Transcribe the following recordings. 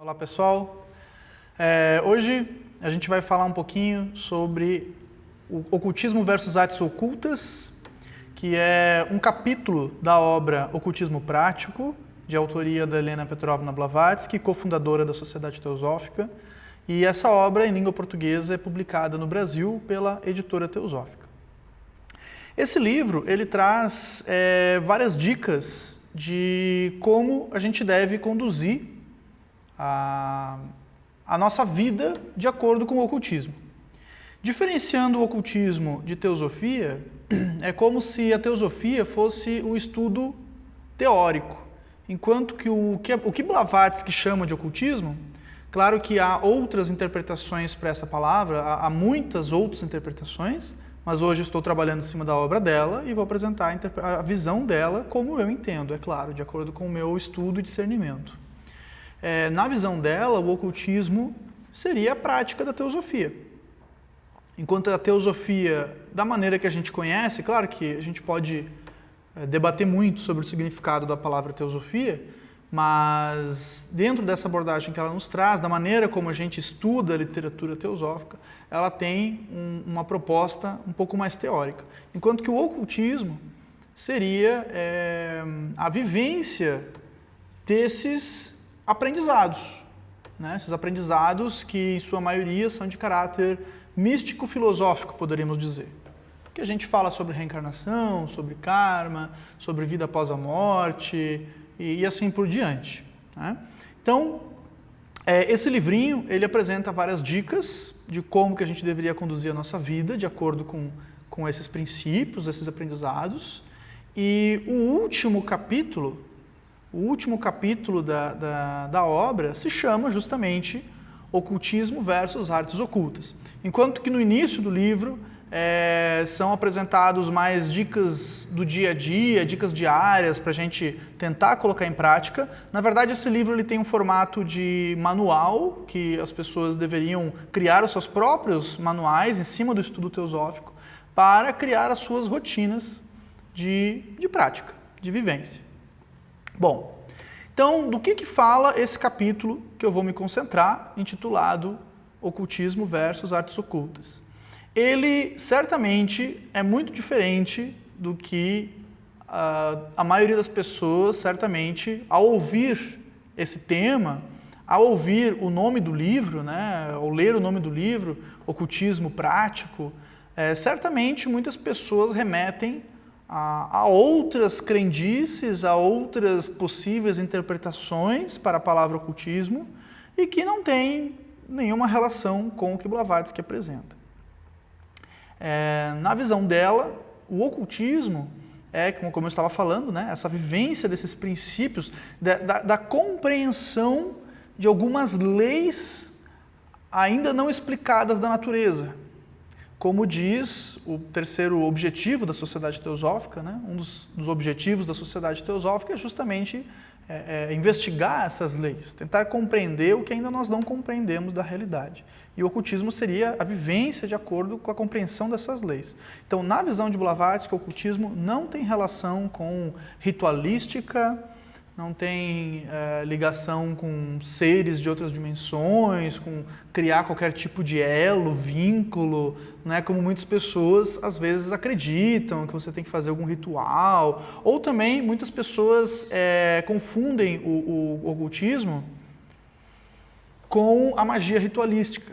Olá pessoal, hoje a gente vai falar um pouquinho sobre o ocultismo versus artes ocultas, que é um capítulo da obra Ocultismo Prático, de autoria da Helena Petrovna Blavatsky, cofundadora da Sociedade Teosófica, e essa obra em língua portuguesa é publicada no Brasil pela Editora Teosófica. Esse livro ele traz várias dicas de como a gente deve conduzir a nossa vida de acordo com o ocultismo. Diferenciando o ocultismo de teosofia, é como se a teosofia fosse um estudo teórico, enquanto que o que Blavatsky chama de ocultismo, claro que há outras interpretações para essa palavra, há muitas outras interpretações, mas hoje estou trabalhando em cima da obra dela e vou apresentar a visão dela como eu entendo, é claro, de acordo com o meu estudo e discernimento. Na visão dela, o ocultismo seria a prática da teosofia. Enquanto a teosofia, da maneira que a gente conhece, claro que a gente pode debater muito sobre o significado da palavra teosofia, mas dentro dessa abordagem que ela nos traz, da maneira como a gente estuda a literatura teosófica, ela tem uma proposta um pouco mais teórica. Enquanto que o ocultismo seria a vivência desses aprendizados, né? Esses aprendizados que, em sua maioria, são de caráter místico-filosófico, poderíamos dizer. Que a gente fala sobre reencarnação, sobre karma, sobre vida após a morte e assim por diante, né? Então, esse livrinho, ele apresenta várias dicas de como que a gente deveria conduzir a nossa vida de acordo com esses princípios, esses aprendizados. E o último capítulo da obra se chama justamente Ocultismo versus Artes Ocultas. Enquanto que no início do livro são apresentados mais dicas do dia a dia, dicas diárias para a gente tentar colocar em prática. Na verdade, esse livro ele tem um formato de manual, que as pessoas deveriam criar os seus próprios manuais em cima do estudo teosófico para criar as suas rotinas de prática, de vivência. Bom, então do que fala esse capítulo que eu vou me concentrar, intitulado Ocultismo versus Artes Ocultas? Ele certamente é muito diferente do que a maioria das pessoas, certamente, ao ouvir esse tema, ao ouvir o nome do livro, né, ao ler o nome do livro, Ocultismo Prático, certamente muitas pessoas remetem a outras crendices, a outras possíveis interpretações para a palavra ocultismo e que não tem nenhuma relação com o que Blavatsky apresenta. Na visão dela, o ocultismo como eu estava falando, né, essa vivência desses princípios, da compreensão de algumas leis ainda não explicadas da natureza. Como diz o terceiro objetivo da Sociedade Teosófica, né, um dos objetivos da Sociedade Teosófica é justamente investigar essas leis, tentar compreender o que ainda nós não compreendemos da realidade. E o ocultismo seria a vivência de acordo com a compreensão dessas leis. Então, na visão de Blavatsky, o ocultismo não tem relação com ritualística, não tem ligação com seres de outras dimensões, com criar qualquer tipo de elo, vínculo, né, como muitas pessoas às vezes acreditam que você tem que fazer algum ritual. Ou também muitas pessoas confundem o ocultismo com a magia ritualística,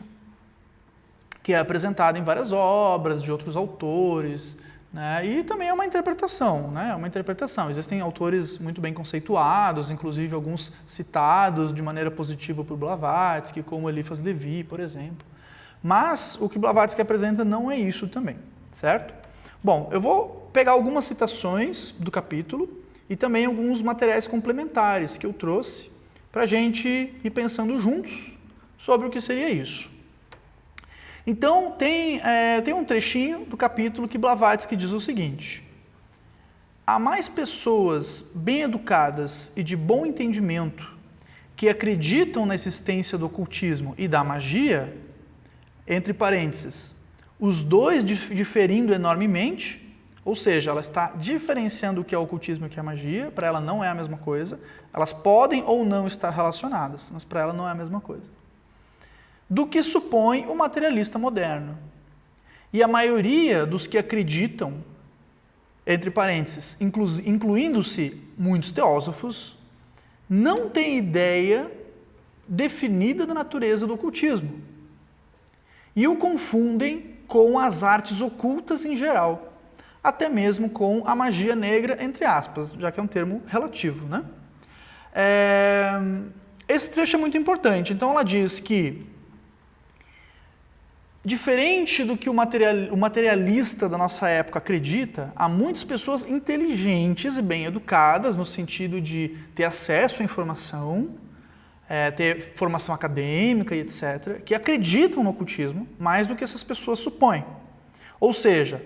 que é apresentada em várias obras de outros autores, né? E também é uma interpretação, né? É uma interpretação. Existem autores muito bem conceituados, inclusive alguns citados de maneira positiva por Blavatsky, como Eliphas Levi, por exemplo. Mas o que Blavatsky apresenta não é isso também, certo? Bom, eu vou pegar algumas citações do capítulo e também alguns materiais complementares que eu trouxe para a gente ir pensando juntos sobre o que seria isso. Então, tem um trechinho do capítulo que Blavatsky diz o seguinte: há mais pessoas bem educadas e de bom entendimento que acreditam na existência do ocultismo e da magia, entre parênteses, os dois diferindo enormemente, Ou seja, ela está diferenciando o que é ocultismo e o que é magia, para ela não é a mesma coisa. Elas podem ou não estar relacionadas, mas para ela não é a mesma coisa. Do que supõe o materialista moderno. E a maioria dos que acreditam, entre parênteses, incluindo-se muitos teósofos, não tem ideia definida da natureza do ocultismo. E o confundem com as artes ocultas em geral, até mesmo com a magia negra, entre aspas, já que é um termo relativo, né? Esse trecho é muito importante. Então ela diz que, diferente do que o materialista da nossa época acredita, há muitas pessoas inteligentes e bem educadas, no sentido de ter acesso à informação, ter formação acadêmica e etc., que acreditam no ocultismo mais do que essas pessoas supõem. Ou seja,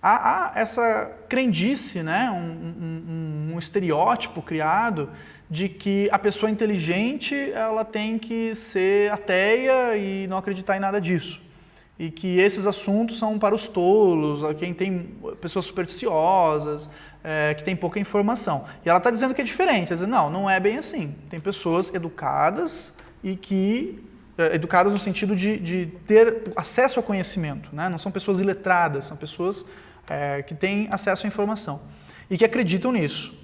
há essa crendice, né? um estereótipo criado de que a pessoa inteligente ela tem que ser ateia e não acreditar em nada disso. E que esses assuntos são para os tolos, quem tem pessoas supersticiosas, que tem pouca informação. E ela está dizendo que é diferente, ela está dizendo, não é bem assim. Tem pessoas educadas e que... educadas no sentido de ter acesso ao conhecimento, né? Não são pessoas iletradas, são pessoas que têm acesso à informação e que acreditam nisso,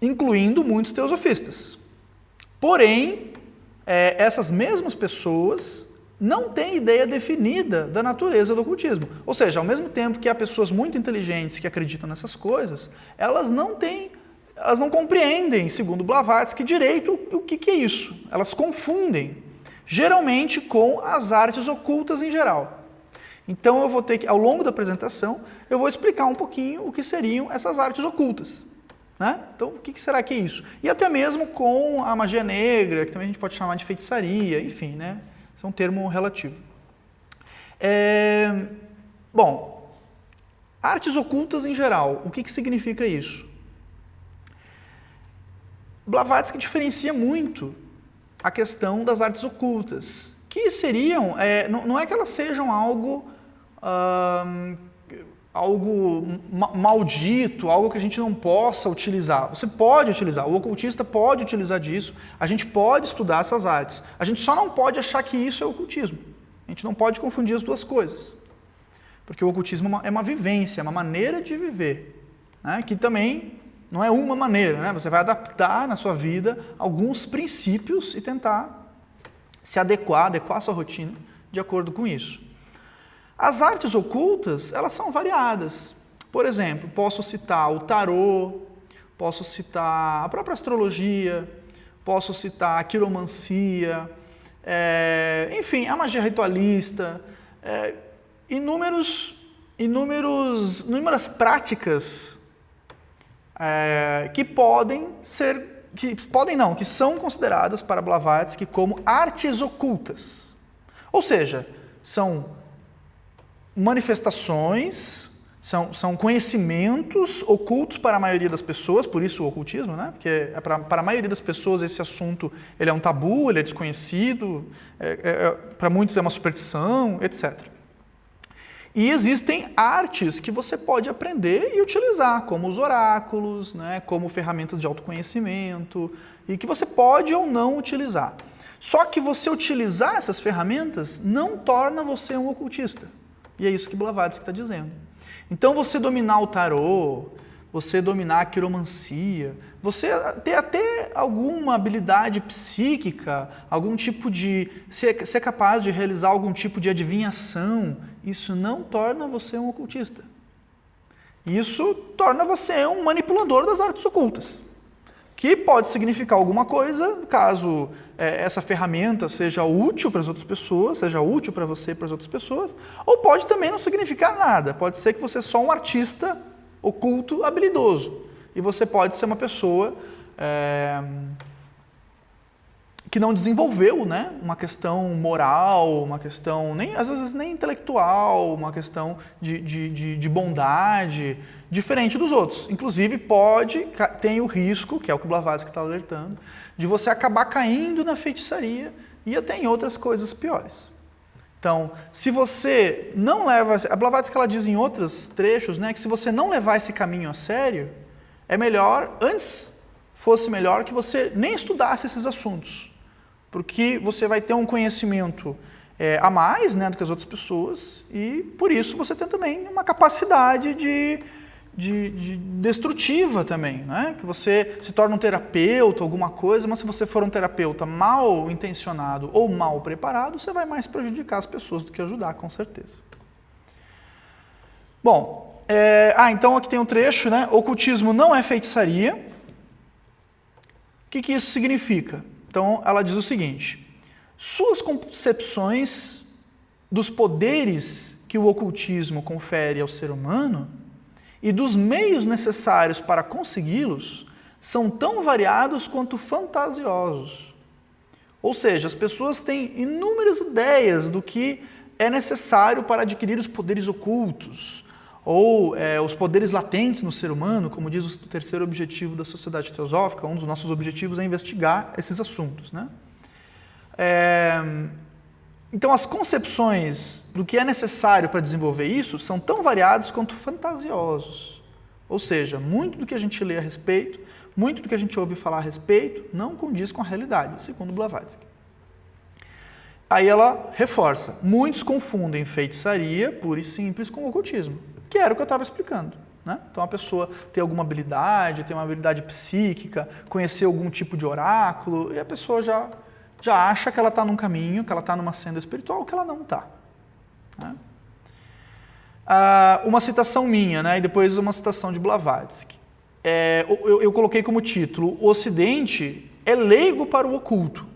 incluindo muitos teosofistas. Porém, essas mesmas pessoas não têm ideia definida da natureza do ocultismo. Ou seja, ao mesmo tempo que há pessoas muito inteligentes que acreditam nessas coisas, elas não compreendem, segundo Blavatsky, direito o que é isso. Elas confundem, geralmente com as artes ocultas em geral. Então eu vou ter que, ao longo da apresentação, eu vou explicar um pouquinho o que seriam essas artes ocultas. Né? Então, o que será que é isso? E até mesmo com a magia negra, que também a gente pode chamar de feitiçaria, enfim, né? Isso é um termo relativo. Bom, artes ocultas em geral, o que significa isso? Blavatsky diferencia muito a questão das artes ocultas, que seriam, não é que elas sejam algo maldito, algo que a gente não possa utilizar. Você pode utilizar, o ocultista pode utilizar disso, a gente pode estudar essas artes. A gente só não pode achar que isso é ocultismo. A gente não pode confundir as duas coisas. Porque o ocultismo é uma vivência, é uma maneira de viver, né? Que também não é uma maneira, né? Você vai adaptar na sua vida alguns princípios e tentar se adequar a sua rotina de acordo com isso. As artes ocultas, elas são variadas. Por exemplo, posso citar o tarô, posso citar a própria astrologia, posso citar a quiromancia, enfim, a magia ritualista, inúmeras práticas que são consideradas para Blavatsky como artes ocultas. Ou seja, são manifestações, são conhecimentos ocultos para a maioria das pessoas, por isso o ocultismo, né? Porque para a maioria das pessoas esse assunto ele é um tabu, ele é desconhecido, para muitos é uma superstição, etc. E existem artes que você pode aprender e utilizar, como os oráculos, né? Como ferramentas de autoconhecimento, e que você pode ou não utilizar. Só que você utilizar essas ferramentas não torna você um ocultista. E é isso que Blavatsky está dizendo. Então, você dominar o tarô, você dominar a quiromancia, você ter até alguma habilidade psíquica, algum tipo de... ser capaz de realizar algum tipo de adivinhação, isso não torna você um ocultista. Isso torna você um manipulador das artes ocultas, que pode significar alguma coisa, caso essa ferramenta seja útil para as outras pessoas, seja útil para você e para as outras pessoas, ou pode também não significar nada, pode ser que você é só um artista oculto habilidoso, e você pode ser uma pessoa que não desenvolveu, né, uma questão moral, uma questão, às vezes nem intelectual, uma questão de bondade, diferente dos outros. Inclusive, tem o risco, que é o que o Blavatsky está alertando, de você acabar caindo na feitiçaria e até em outras coisas piores. Então, se você não leva... A Blavatsky ela diz em outros trechos, né, que se você não levar esse caminho a sério, é melhor, antes fosse melhor que você nem estudasse esses assuntos, porque você vai ter um conhecimento a mais, né, do que as outras pessoas, e por isso você tem também uma capacidade de destrutiva também, né? Que você se torna um terapeuta, alguma coisa, mas se você for um terapeuta mal intencionado ou mal preparado, você vai mais prejudicar as pessoas do que ajudar, com certeza. Bom, então aqui tem um trecho, né? Ocultismo não é feitiçaria. O que isso significa? Então ela diz o seguinte: suas concepções dos poderes que o ocultismo confere ao ser humano e dos meios necessários para consegui-los são tão variados quanto fantasiosos. Ou seja, as pessoas têm inúmeras ideias do que é necessário para adquirir os poderes ocultos, ou os poderes latentes no ser humano, como diz o terceiro objetivo da Sociedade Teosófica. Um dos nossos objetivos é investigar esses assuntos, né? Então, as concepções do que é necessário para desenvolver isso são tão variados quanto fantasiosos. Ou seja, muito do que a gente lê a respeito, muito do que a gente ouve falar a respeito, não condiz com a realidade, segundo Blavatsky. Aí ela reforça: muitos confundem feitiçaria pura e simples com ocultismo, que era o que eu estava explicando, né? Então, a pessoa tem alguma habilidade, tem uma habilidade psíquica, conhecer algum tipo de oráculo, e a pessoa já acha que ela está num caminho, que ela está numa senda espiritual, que ela não está. Né? Uma citação minha, né, e depois uma citação de Blavatsky. Eu coloquei como título: o Ocidente é leigo para o oculto.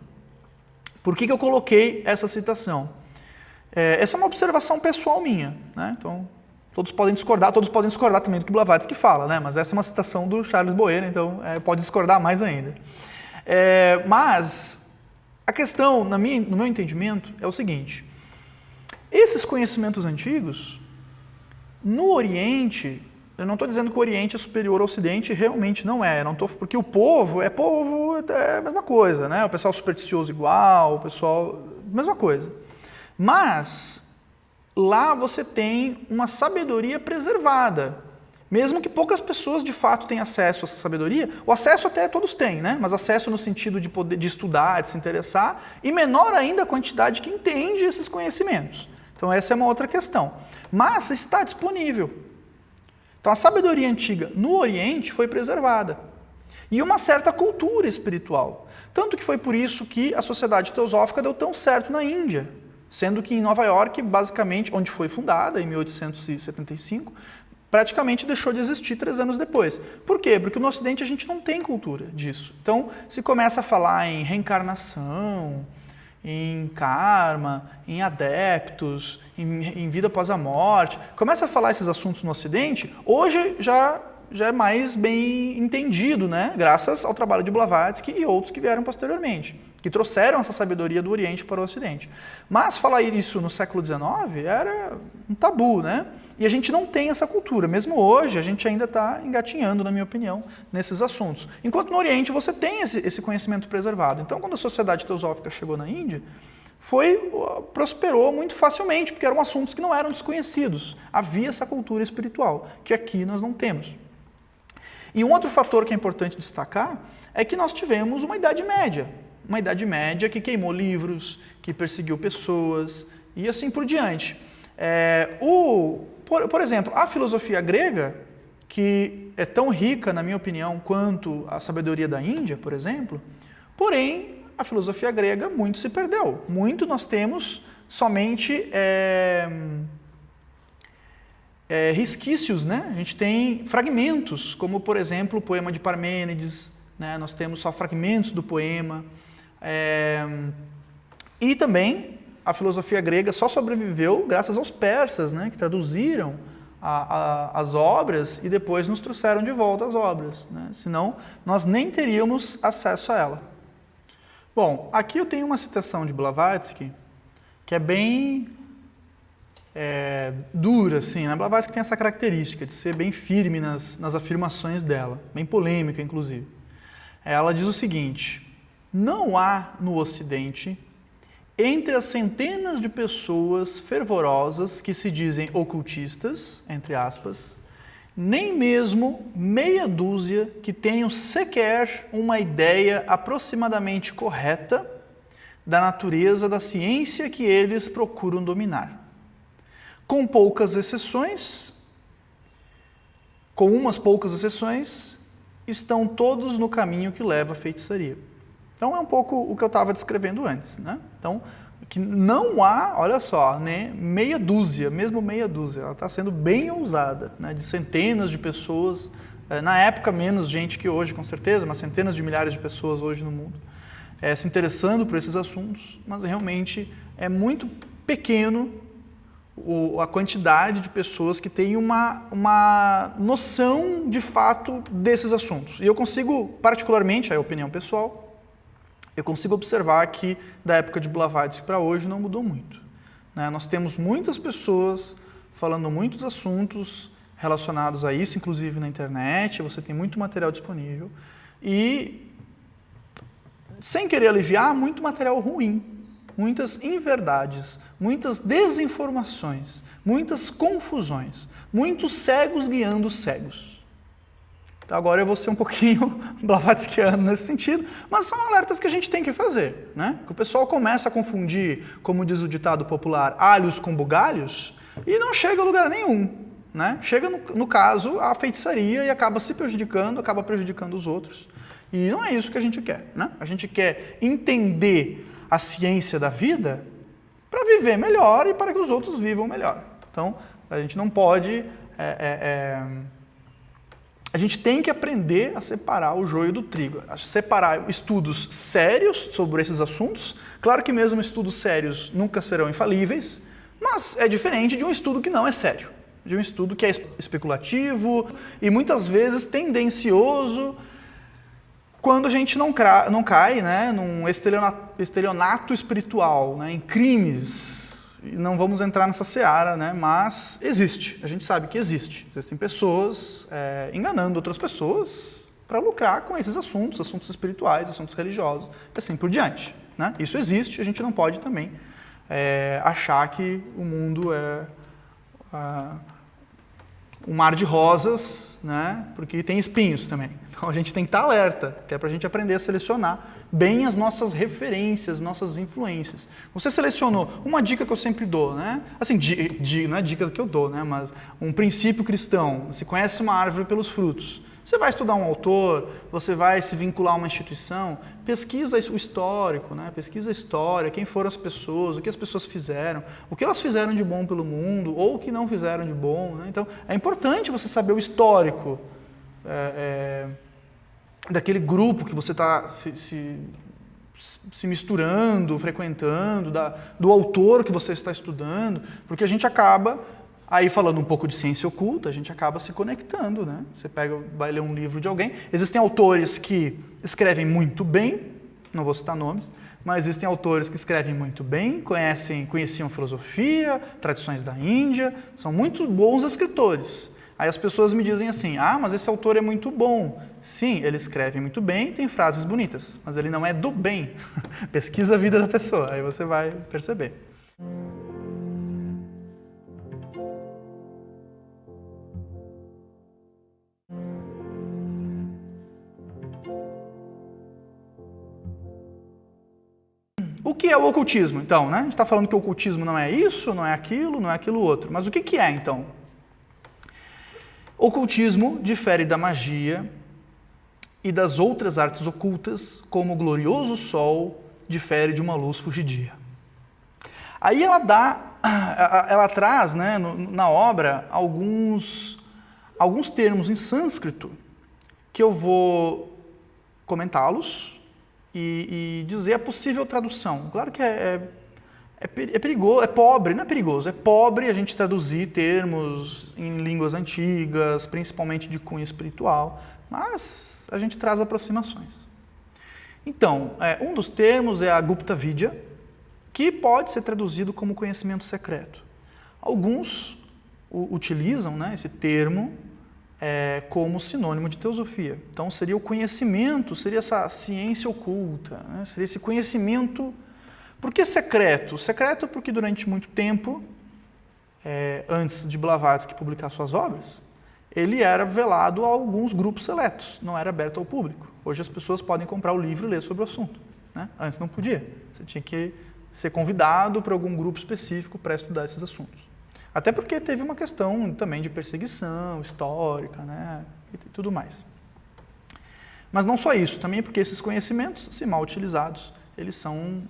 Por que eu coloquei essa citação? Essa é uma observação pessoal minha. Né? Então, todos podem discordar também do que Blavatsky fala, né? Mas essa é uma citação do Charles Boyer, então pode discordar mais ainda. Mas a questão, no meu entendimento, é o seguinte: esses conhecimentos antigos, no Oriente, eu não estou dizendo que o Oriente é superior ao Ocidente, realmente não é. Porque o povo é a mesma coisa, né? O pessoal supersticioso igual, o pessoal... mesma coisa. Mas lá você tem uma sabedoria preservada. Mesmo que poucas pessoas de fato tenham acesso a essa sabedoria, o acesso até todos têm, né? Mas acesso no sentido de poder de estudar, de se interessar, e menor ainda a quantidade que entende esses conhecimentos. Então essa é uma outra questão. Mas está disponível. Então a sabedoria antiga no Oriente foi preservada. E uma certa cultura espiritual. Tanto que foi por isso que a Sociedade Teosófica deu tão certo na Índia. Sendo que em Nova York, basicamente, onde foi fundada, em 1875, praticamente deixou de existir 3 anos depois. Por quê? Porque no Ocidente a gente não tem cultura disso. Então, se começa a falar em reencarnação, em karma, em adeptos, em vida após a morte, começa a falar esses assuntos no Ocidente, hoje já é mais bem entendido, né? Graças ao trabalho de Blavatsky e outros que vieram posteriormente, que trouxeram essa sabedoria do Oriente para o Ocidente. Mas falar isso no século XIX era um tabu, né? E a gente não tem essa cultura. Mesmo hoje, a gente ainda está engatinhando, na minha opinião, nesses assuntos. Enquanto no Oriente você tem esse conhecimento preservado. Então, quando a Sociedade Teosófica chegou na Índia, prosperou muito facilmente, porque eram assuntos que não eram desconhecidos. Havia essa cultura espiritual, que aqui nós não temos. E um outro fator que é importante destacar é que nós tivemos uma Idade Média. Uma Idade Média que queimou livros, que perseguiu pessoas e assim por diante. Por exemplo, a filosofia grega, que é tão rica, na minha opinião, quanto a sabedoria da Índia, por exemplo, porém, a filosofia grega muito se perdeu. Muito nós temos somente resquícios, né? A gente tem fragmentos, como, por exemplo, o poema de Parmênides, né? Nós temos só fragmentos do poema. E também a filosofia grega só sobreviveu graças aos persas, né, que traduziram as obras e depois nos trouxeram de volta as obras. Né? Senão, nós nem teríamos acesso a ela. Bom, aqui eu tenho uma citação de Blavatsky que é bem dura, assim, né? Blavatsky tem essa característica de ser bem firme nas afirmações dela, bem polêmica, inclusive. Ela diz o seguinte: não há no Ocidente entre as centenas de pessoas fervorosas que se dizem ocultistas, entre aspas, nem mesmo meia dúzia que tenham sequer uma ideia aproximadamente correta da natureza da ciência que eles procuram dominar. Com umas poucas exceções, estão todos no caminho que leva à feitiçaria. Então é um pouco o que eu estava descrevendo antes, né? Então, que não há, olha só, né, meia dúzia, ela está sendo bem ousada, né, de centenas de pessoas, na época menos gente que hoje, com certeza, mas centenas de milhares de pessoas hoje no mundo, se interessando por esses assuntos, mas realmente é muito pequeno a quantidade de pessoas que têm uma noção de fato desses assuntos. E eu consigo, particularmente, é a opinião pessoal, eu consigo observar que da época de Blavatsky para hoje não mudou muito, né? Nós temos muitas pessoas falando muitos assuntos relacionados a isso, inclusive na internet, você tem muito material disponível e, sem querer aliviar, muito material ruim, muitas inverdades, muitas desinformações, muitas confusões, muitos cegos guiando cegos. Então, agora eu vou ser um pouquinho blavatskiano nesse sentido, mas são alertas que a gente tem que fazer, né? Que o pessoal começa a confundir, como diz o ditado popular, alhos com bugalhos e não chega a lugar nenhum, né? Chega, no caso, à feitiçaria e acaba se prejudicando, acaba prejudicando os outros. E não é isso que a gente quer, né? A gente quer entender a ciência da vida para viver melhor e para que os outros vivam melhor. Então, a gente não pode... A gente tem que aprender a separar o joio do trigo, a separar estudos sérios sobre esses assuntos. Claro que mesmo estudos sérios nunca serão infalíveis, mas é diferente de um estudo que não é sério, de um estudo que é especulativo e muitas vezes tendencioso, quando a gente não cai, né, num estelionato espiritual, né, em crimes. Não vamos entrar nessa seara, né, mas existe, a gente sabe que existe. Existem pessoas enganando outras pessoas para lucrar com esses assuntos espirituais, assuntos religiosos, e assim por diante, né? Isso existe, a gente não pode também achar que o mundo é um mar de rosas, né, porque tem espinhos também. Então a gente tem que estar alerta, até para a gente aprender a selecionar bem as nossas referências, nossas influências. Você selecionou uma dica que eu sempre dou, né? Assim, não é dica que eu dou, né? Mas um princípio cristão. Você conhece uma árvore pelos frutos. Você vai estudar um autor, você vai se vincular a uma instituição, pesquisa o histórico, né? Pesquisa a história, quem foram as pessoas, o que as pessoas fizeram, o que elas fizeram de bom pelo mundo, ou o que não fizeram de bom, né? Então, é importante você saber o histórico daquele grupo que você está se misturando, frequentando, do autor que você está estudando, porque a gente acaba, aí falando um pouco de ciência oculta, a gente acaba se conectando, né? Você vai ler um livro de alguém, existem autores que escrevem muito bem, não vou citar nomes, mas existem autores que escrevem muito bem, conheciam filosofia, tradições da Índia, são muito bons escritores. Aí as pessoas me dizem assim, mas esse autor é muito bom. Sim, ele escreve muito bem, tem frases bonitas, mas ele não é do bem. Pesquisa a vida da pessoa, aí você vai perceber. O que é o ocultismo, então, né? A gente está falando que o ocultismo não é isso, não é aquilo outro. Mas o que é, então? Ocultismo difere da magia e das outras artes ocultas, como o glorioso sol difere de uma luz fugidia. Aí ela traz, né, na obra alguns termos em sânscrito que eu vou comentá-los e dizer a possível tradução. Claro que é perigoso, é pobre, não é perigoso, é pobre a gente traduzir termos em línguas antigas, principalmente de cunho espiritual, mas a gente traz aproximações. Então, um dos termos é a Gupta Vidya, que pode ser traduzido como conhecimento secreto. Alguns utilizam, né, esse termo como sinônimo de teosofia. Então, seria o conhecimento, seria essa ciência oculta, né, seria esse conhecimento Por que secreto? Secreto porque durante muito tempo, antes de Blavatsky publicar suas obras, ele era velado a alguns grupos seletos, não era aberto ao público. Hoje as pessoas podem comprar o livro e ler sobre o assunto, né? Antes não podia, você tinha que ser convidado para algum grupo específico para estudar esses assuntos. Até porque teve uma questão também de perseguição histórica, né? E tudo mais. Mas não só isso, também porque esses conhecimentos, se mal utilizados, eles são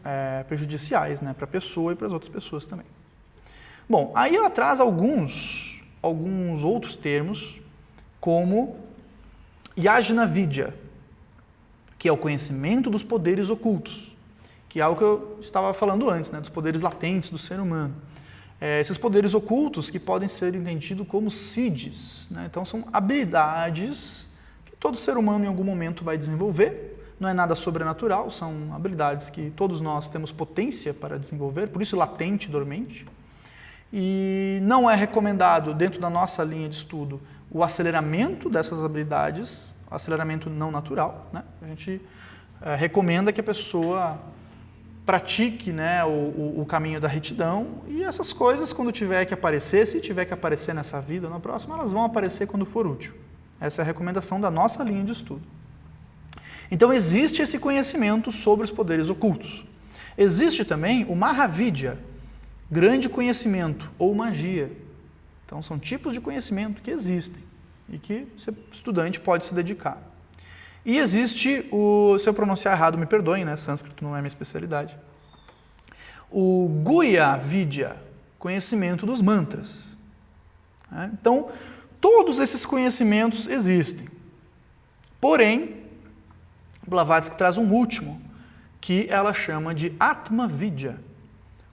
prejudiciais, né, para a pessoa e para as outras pessoas também. Bom, aí ela traz alguns outros termos, como Yajna Vidya, que é o conhecimento dos poderes ocultos, que é algo que eu estava falando antes, né, dos poderes latentes do ser humano. Esses poderes ocultos que podem ser entendidos como siddhis, né, então são habilidades que todo ser humano em algum momento vai desenvolver. Não é nada sobrenatural, são habilidades que todos nós temos potência para desenvolver, por isso latente, dormente. E não é recomendado, dentro da nossa linha de estudo, o aceleramento dessas habilidades, aceleramento não natural, né? A gente recomenda que a pessoa pratique, né, o caminho da retidão, e essas coisas, quando tiver que aparecer, se tiver que aparecer nessa vida ou na próxima, elas vão aparecer quando for útil. Essa é a recomendação da nossa linha de estudo. Então existe esse conhecimento sobre os poderes ocultos. Existe também o Mahavidya, grande conhecimento ou magia. Então são tipos de conhecimento que existem e que o estudante pode se dedicar. E existe se eu pronunciar errado, me perdoem, né? Sânscrito não é minha especialidade. O Guhya Vidya, conhecimento dos mantras. Então, todos esses conhecimentos existem. Porém, Blavatsky traz um último, que ela chama de Atma Vidya,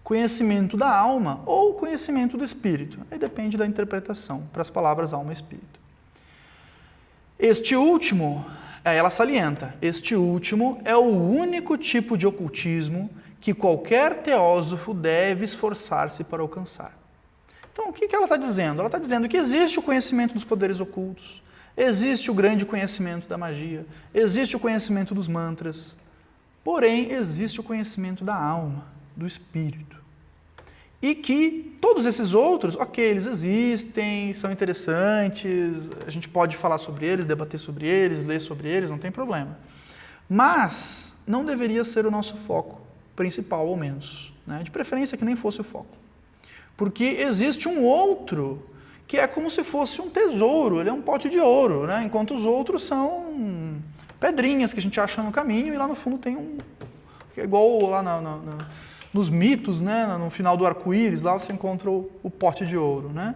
conhecimento da alma ou conhecimento do espírito. Aí depende da interpretação para as palavras alma e espírito. Este último, ela salienta, este último é o único tipo de ocultismo que qualquer teósofo deve esforçar-se para alcançar. Então, o que ela está dizendo? Ela está dizendo que existe o conhecimento dos poderes ocultos, existe o grande conhecimento da magia, existe o conhecimento dos mantras, porém existe o conhecimento da alma, do espírito. E que todos esses outros, ok, eles existem, são interessantes, a gente pode falar sobre eles, debater sobre eles, ler sobre eles, não tem problema. Mas não deveria ser o nosso foco principal, ao menos, né? De preferência que nem fosse o foco. Porque existe um outro que é como se fosse um tesouro, ele é um pote de ouro, né? Enquanto os outros são pedrinhas que a gente acha no caminho e lá no fundo tem um... que é igual lá nos mitos, né? No final do arco-íris, lá você encontra o pote de ouro, né?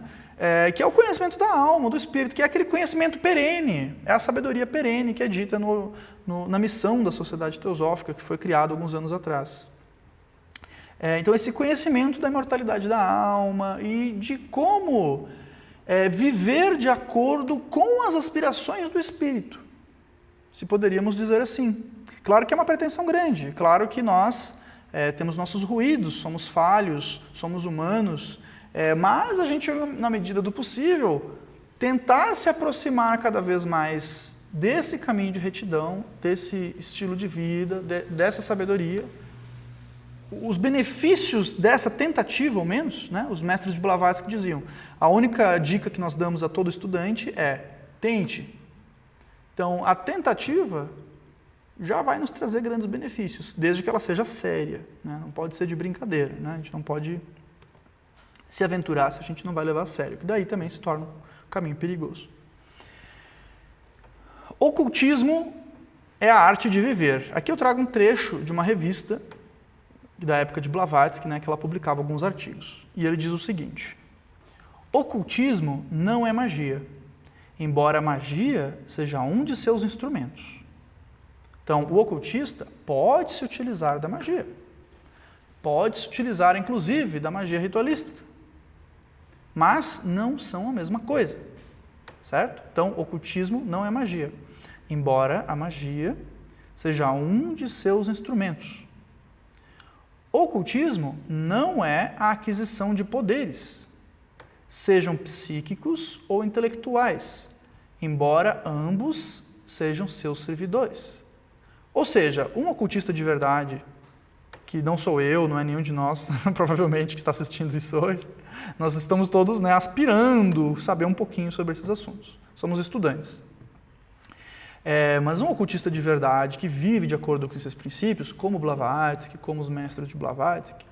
Que é o conhecimento da alma, do espírito, que é aquele conhecimento perene, é a sabedoria perene que é dita na missão da Sociedade Teosófica, que foi criada alguns anos atrás. Então esse conhecimento da imortalidade da alma e de como viver de acordo com as aspirações do espírito, se poderíamos dizer assim. Claro que é uma pretensão grande, claro que nós temos nossos ruídos, somos falhos, somos humanos, mas a gente, na medida do possível, tentar se aproximar cada vez mais desse caminho de retidão, desse estilo de vida, dessa sabedoria. Os benefícios dessa tentativa, ao menos, né, os mestres de Blavatsky diziam, a única dica que nós damos a todo estudante é tente. Então, a tentativa já vai nos trazer grandes benefícios, desde que ela seja séria, né? Não pode ser de brincadeira, né? A gente não pode se aventurar se a gente não vai levar a sério, que daí também se torna um caminho perigoso. Ocultismo é a arte de viver. Aqui eu trago um trecho de uma revista da época de Blavatsky, né, que ela publicava alguns artigos. E ele diz o seguinte: ocultismo não é magia, embora a magia seja um de seus instrumentos. Então, o ocultista pode se utilizar da magia. Pode se utilizar, inclusive, da magia ritualística. Mas não são a mesma coisa. Certo? Então, ocultismo não é magia, embora a magia seja um de seus instrumentos. Ocultismo não é a aquisição de poderes, sejam psíquicos ou intelectuais, embora ambos sejam seus servidores. Ou seja, um ocultista de verdade, que não sou eu, não é nenhum de nós, provavelmente, que está assistindo isso hoje. Nós estamos todos, né, aspirando saber um pouquinho sobre esses assuntos. Somos estudantes. Mas um ocultista de verdade, que vive de acordo com esses princípios, como Blavatsky, como os mestres de Blavatsky,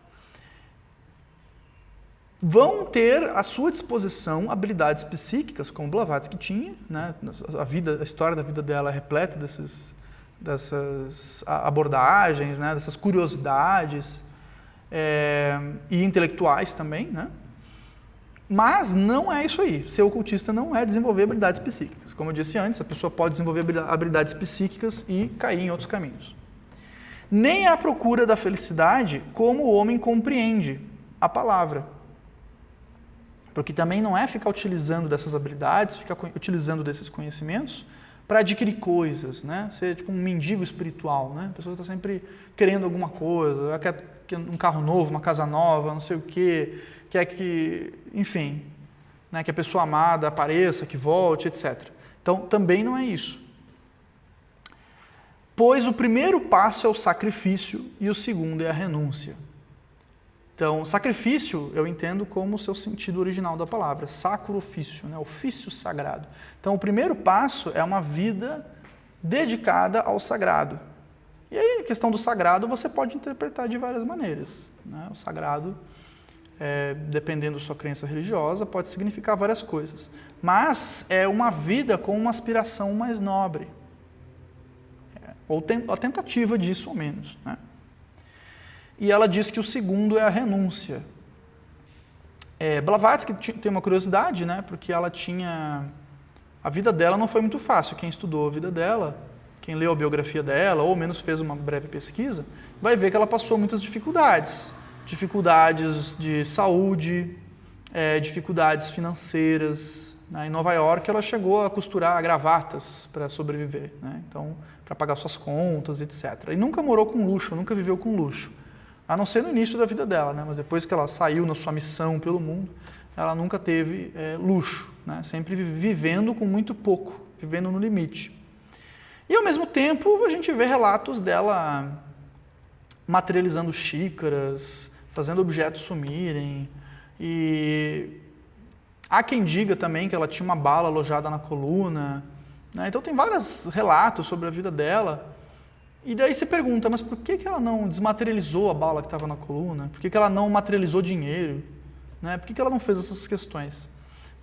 vão ter à sua disposição habilidades psíquicas, como Blavatsky tinha, né? A história da vida dela é repleta dessas abordagens, né? Dessas curiosidades, e intelectuais também, né? Mas não é isso aí. Ser ocultista não é desenvolver habilidades psíquicas. Como eu disse antes, a pessoa pode desenvolver habilidades psíquicas e cair em outros caminhos. Nem é a procura da felicidade como o homem compreende a palavra. Porque também não é ficar utilizando dessas habilidades, ficar utilizando desses conhecimentos para adquirir coisas, né? Ser tipo um mendigo espiritual, né? A pessoa está sempre querendo alguma coisa, quer um carro novo, uma casa nova, não sei o quê, quer que, enfim, né, que a pessoa amada apareça, que volte, etc. Então, também não é isso. Pois o primeiro passo é o sacrifício e o segundo é a renúncia. Então, sacrifício eu entendo como o seu sentido original da palavra, sacro ofício, né? Ofício sagrado. Então, o primeiro passo é uma vida dedicada ao sagrado. E aí, a questão do sagrado você pode interpretar de várias maneiras, né? O sagrado, dependendo da sua crença religiosa, pode significar várias coisas. Mas é uma vida com uma aspiração mais nobre. Ou a tentativa disso, ao menos, né? E ela diz que o segundo é a renúncia. Blavatsky tem uma curiosidade, né? Porque ela tinha... A vida dela não foi muito fácil. Quem estudou a vida dela, quem leu a biografia dela, ou ao menos fez uma breve pesquisa, vai ver que ela passou muitas dificuldades. Dificuldades de saúde, dificuldades financeiras. Né? Em Nova York, ela chegou a costurar gravatas para sobreviver, né? Então, para pagar suas contas, etc. E nunca morou com luxo, nunca viveu com luxo. A não ser no início da vida dela, né? Mas depois que ela saiu na sua missão pelo mundo, ela nunca teve luxo, né? Sempre vivendo com muito pouco, vivendo no limite. E ao mesmo tempo a gente vê relatos dela materializando xícaras, fazendo objetos sumirem, e há quem diga também que ela tinha uma bala alojada na coluna, né? Então tem vários relatos sobre a vida dela. E daí se pergunta, mas por que ela não desmaterializou a bala que estava na coluna? Por que ela não materializou dinheiro? Né? Por que ela não fez essas questões?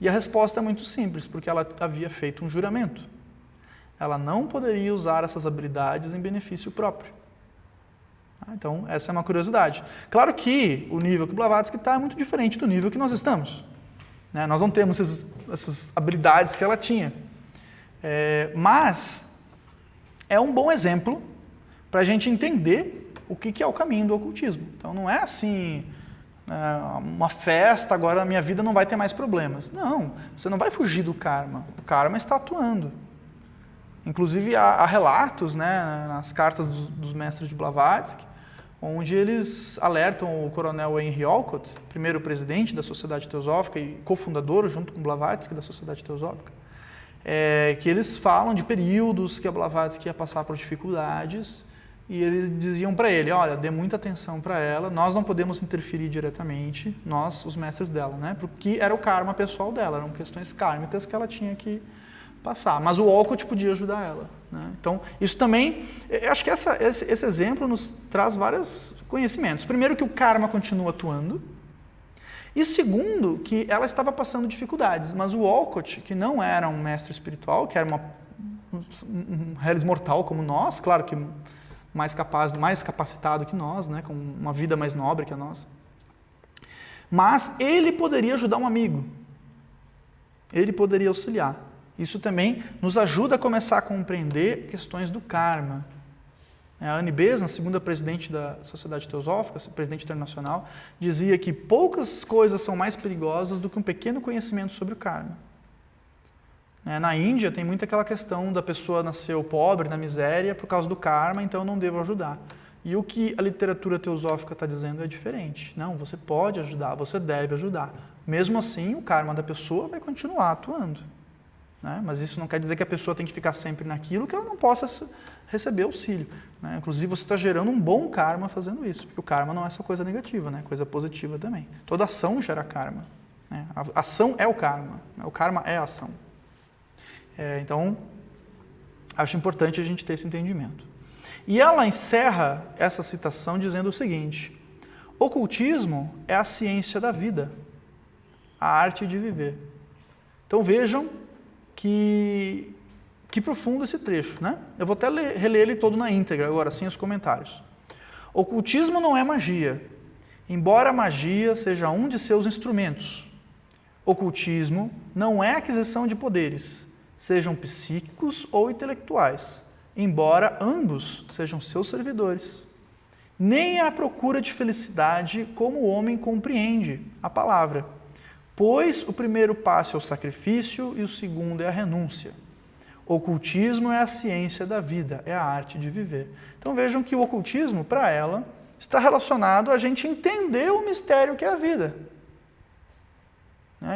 E a resposta é muito simples, porque ela havia feito um juramento. Ela não poderia usar essas habilidades em benefício próprio. Então, essa é uma curiosidade. Claro que o nível que o Blavatsky está é muito diferente do nível que nós estamos. Né? Nós não temos essas habilidades que ela tinha. Mas é um bom exemplo para a gente entender o que é o caminho do ocultismo. Então, não é assim, uma festa, agora a minha vida não vai ter mais problemas. Não, você não vai fugir do karma. O karma está atuando. Inclusive, há relatos, né, nas cartas dos mestres de Blavatsky, onde eles alertam o coronel Henry Olcott, primeiro presidente da Sociedade Teosófica e cofundador, junto com Blavatsky, da Sociedade Teosófica, que eles falam de períodos que a Blavatsky ia passar por dificuldades, e eles diziam para ele, olha, dê muita atenção para ela, nós não podemos interferir diretamente, nós, os mestres dela, né? Porque era o karma pessoal dela, eram questões kármicas que ela tinha que passar. Mas o Olcott podia ajudar ela, né? Então, isso também, eu acho que esse exemplo nos traz vários conhecimentos. Primeiro, que o karma continua atuando, e segundo, que ela estava passando dificuldades, mas o Olcott, que não era um mestre espiritual, que era um Hellis mortal como nós, claro que mais capaz, mais capacitado que nós, né, com uma vida mais nobre que a nossa. Mas ele poderia ajudar um amigo. Ele poderia auxiliar. Isso também nos ajuda a começar a compreender questões do karma. A Annie Besant, segunda presidente da Sociedade Teosófica, presidente internacional, dizia que poucas coisas são mais perigosas do que um pequeno conhecimento sobre o karma. Na Índia tem muito aquela questão da pessoa nasceu pobre, na miséria, por causa do karma, então eu não devo ajudar. E o que a literatura teosófica está dizendo é diferente. Não, você pode ajudar, você deve ajudar. Mesmo assim, o karma da pessoa vai continuar atuando. Né? Mas isso não quer dizer que a pessoa tem que ficar sempre naquilo que ela não possa receber auxílio, né? Inclusive você está gerando um bom karma fazendo isso, porque o karma não é só coisa negativa, né? Coisa positiva também. Toda ação gera karma, né? A ação é o karma, né? O karma é a ação. Então, acho importante a gente ter esse entendimento. E ela encerra essa citação dizendo o seguinte: ocultismo é a ciência da vida, a arte de viver. Então vejam que profundo esse trecho, né? Eu vou até reler ele todo na íntegra agora, sem os comentários. Ocultismo não é magia, embora a magia seja um de seus instrumentos. Ocultismo não é aquisição de poderes, sejam psíquicos ou intelectuais, embora ambos sejam seus servidores. Nem é a procura de felicidade como o homem compreende a palavra, pois o primeiro passo é o sacrifício e o segundo é a renúncia. Ocultismo é a ciência da vida, é a arte de viver. Então vejam que o ocultismo, para ela, está relacionado a gente entender o mistério que é a vida.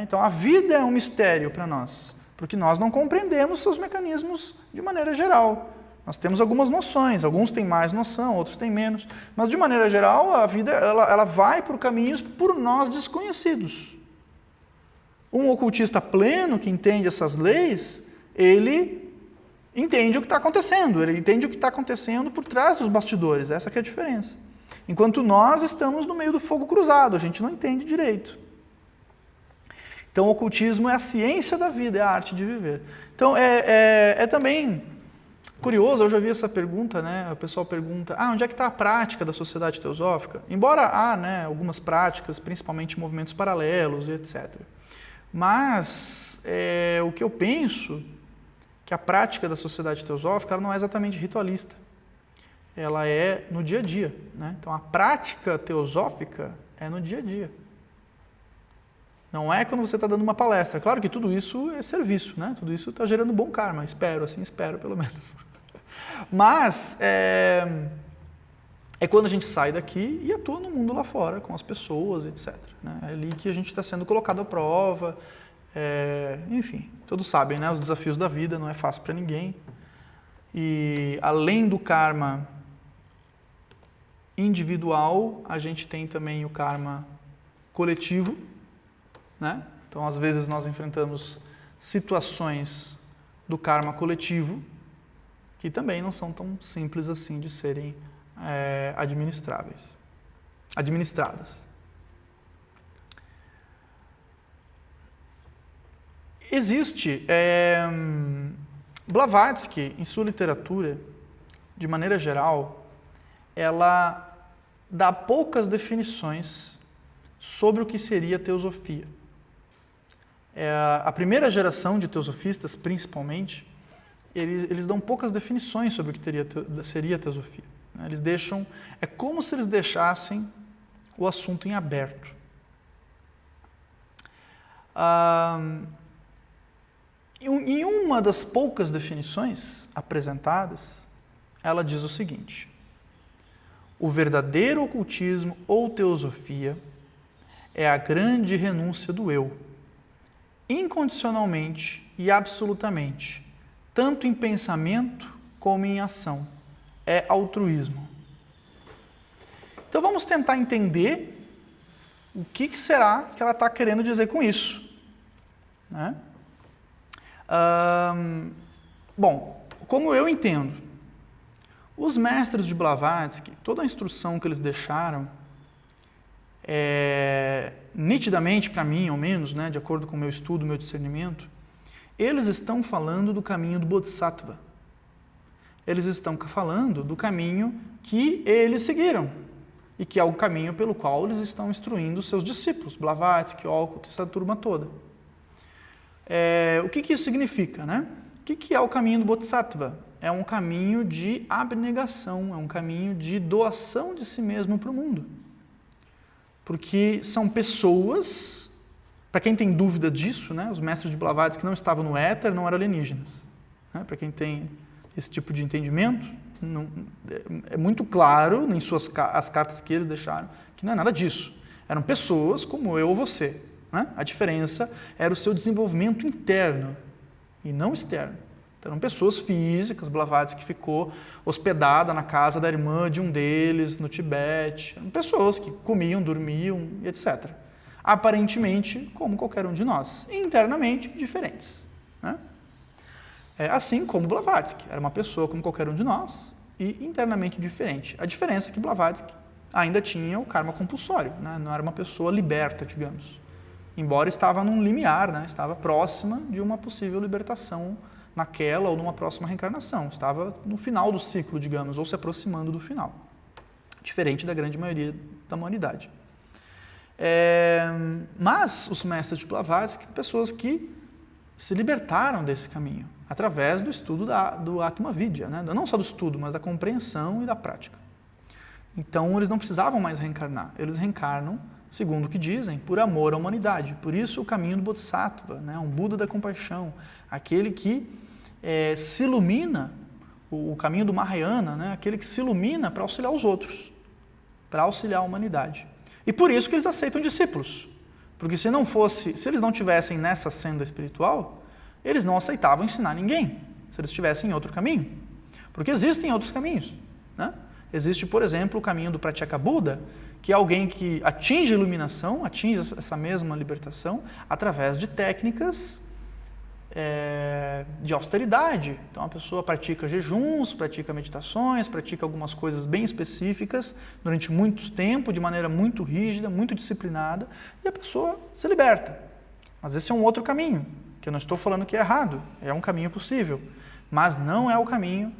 Então a vida é um mistério para nós, porque nós não compreendemos seus mecanismos de maneira geral. Nós temos algumas noções, alguns têm mais noção, outros têm menos, mas de maneira geral a vida ela vai por caminhos por nós desconhecidos. Um ocultista pleno que entende essas leis, ele entende o que está acontecendo, ele entende o que está acontecendo por trás dos bastidores, essa que é a diferença. Enquanto nós estamos no meio do fogo cruzado, a gente não entende direito. Então o ocultismo é a ciência da vida, é a arte de viver. Então é também curioso, eu já vi essa pergunta, né? O pessoal pergunta, onde é que está a prática da sociedade teosófica? Embora há, né, algumas práticas, principalmente movimentos paralelos e etc. Mas o que eu penso que a prática da sociedade teosófica ela não é exatamente ritualista. Ela é no dia a dia, né? Então a prática teosófica é no dia a dia. Não é quando você está dando uma palestra. Claro que tudo isso é serviço, né? Tudo isso está gerando bom karma, espero pelo menos. Mas é quando a gente sai daqui e atua no mundo lá fora, com as pessoas, etc. Né? É ali que a gente está sendo colocado à prova. Enfim, todos sabem, né? Os desafios da vida, não é fácil para ninguém. E além do karma individual, a gente tem também o karma coletivo, né? Então, às vezes, nós enfrentamos situações do karma coletivo que também não são tão simples assim de serem administradas. Existe Blavatsky, em sua literatura, de maneira geral, ela dá poucas definições sobre o que seria teosofia. A primeira geração de teosofistas, principalmente, eles dão poucas definições sobre o que seria teosofia. Eles deixam, é como se eles deixassem o assunto em aberto. Em uma das poucas definições apresentadas, ela diz o seguinte: o verdadeiro ocultismo ou teosofia é a grande renúncia do eu, incondicionalmente e absolutamente, tanto em pensamento como em ação. É altruísmo. Então vamos tentar entender o que será que ela está querendo dizer com isso, né? Bom, como eu entendo, os mestres de Blavatsky, toda a instrução que eles deixaram, nitidamente para mim, ao menos, né, de acordo com o meu estudo, o meu discernimento, eles estão falando do caminho do Bodhisattva. Eles estão falando do caminho que eles seguiram e que é o caminho pelo qual eles estão instruindo os seus discípulos, Blavatsky, Olcott, essa turma toda. O que isso significa, né? O que é o caminho do Bodhisattva? É um caminho de abnegação, é um caminho de doação de si mesmo para o mundo. Porque são pessoas, para quem tem dúvida disso, né, os mestres de Blavatsky não estavam no éter, não eram alienígenas. Né? Para quem tem esse tipo de entendimento, é muito claro em as cartas que eles deixaram que não é nada disso. Eram pessoas como eu ou você. Né? A diferença era o seu desenvolvimento interno e não externo. Então, eram pessoas físicas, Blavatsky ficou hospedada na casa da irmã de um deles, no Tibete. Eram pessoas que comiam, dormiam, etc. Aparentemente, como qualquer um de nós. Internamente, diferentes. Né? Assim como Blavatsky. Era uma pessoa como qualquer um de nós e internamente diferente. A diferença é que Blavatsky ainda tinha o karma compulsório. Né? Não era uma pessoa liberta, digamos. Embora estava num limiar, né? Estava próxima de uma possível libertação naquela ou numa próxima reencarnação. Estava no final do ciclo, digamos, ou se aproximando do final. Diferente da grande maioria da humanidade. Mas os mestres de Blavatsky, pessoas que se libertaram desse caminho, através do estudo do Atma Vidya, né? Não só do estudo, mas da compreensão e da prática. Então, eles não precisavam mais reencarnar. Eles reencarnam, segundo o que dizem, por amor à humanidade. Por isso, o caminho do Bodhisattva, né? Um Buda da compaixão, aquele que se ilumina, o caminho do Mahayana, né? Aquele que se ilumina para auxiliar os outros, para auxiliar a humanidade. E por isso que eles aceitam discípulos. Porque se eles não tivessem nessa senda espiritual, eles não aceitavam ensinar ninguém, se eles estivessem em outro caminho. Porque existem outros caminhos. Né? Existe, por exemplo, o caminho do Pratyeka Buda, que é alguém que atinge a iluminação, atinge essa mesma libertação, através de técnicas de austeridade. Então a pessoa pratica jejuns, pratica meditações, pratica algumas coisas bem específicas durante muito tempo, de maneira muito rígida, muito disciplinada, e a pessoa se liberta. Mas esse é um outro caminho, que eu não estou falando que é errado, é um caminho possível, mas não é o caminho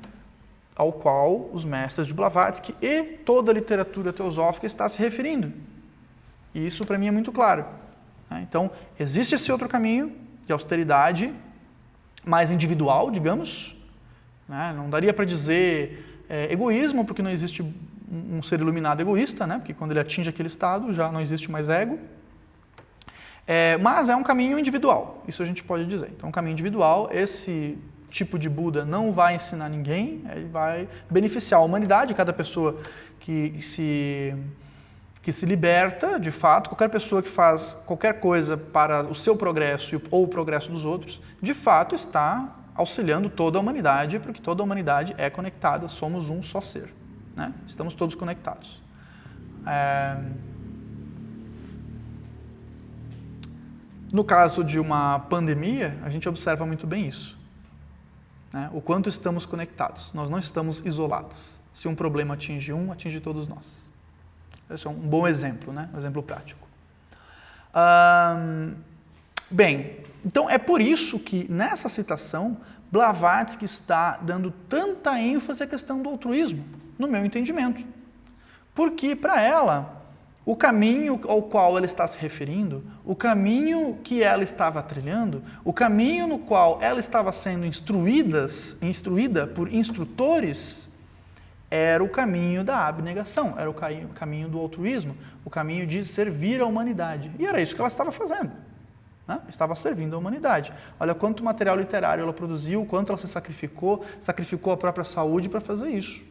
ao qual os mestres de Blavatsky e toda a literatura teosófica está se referindo. E isso para mim é muito claro. Então, existe esse outro caminho de austeridade, mais individual, digamos. Né? Não daria para dizer egoísmo, porque não existe um ser iluminado egoísta, né? Porque quando ele atinge aquele estado já não existe mais ego. Mas é um caminho individual, isso a gente pode dizer. Então, um caminho individual, esse tipo de Buda não vai ensinar ninguém, ele vai beneficiar a humanidade, cada pessoa que se liberta, de fato, qualquer pessoa que faz qualquer coisa para o seu progresso ou o progresso dos outros, de fato está auxiliando toda a humanidade, porque toda a humanidade é conectada, somos um só ser. Né? Estamos todos conectados. No caso de uma pandemia, a gente observa muito bem isso. Né? O quanto estamos conectados. Nós não estamos isolados. Se um problema atinge um, atinge todos nós. Esse é um bom exemplo, né? Um exemplo prático. Bem, então é por isso que nessa citação Blavatsky está dando tanta ênfase à questão do altruísmo, no meu entendimento. Porque para ela, o caminho ao qual ela está se referindo, o caminho que ela estava trilhando, o caminho no qual ela estava sendo instruída por instrutores, era o caminho da abnegação, era o caminho do altruísmo, o caminho de servir a humanidade. E era isso que ela estava fazendo. Né? Estava servindo a humanidade. Olha quanto material literário ela produziu, quanto ela se sacrificou a própria saúde para fazer isso.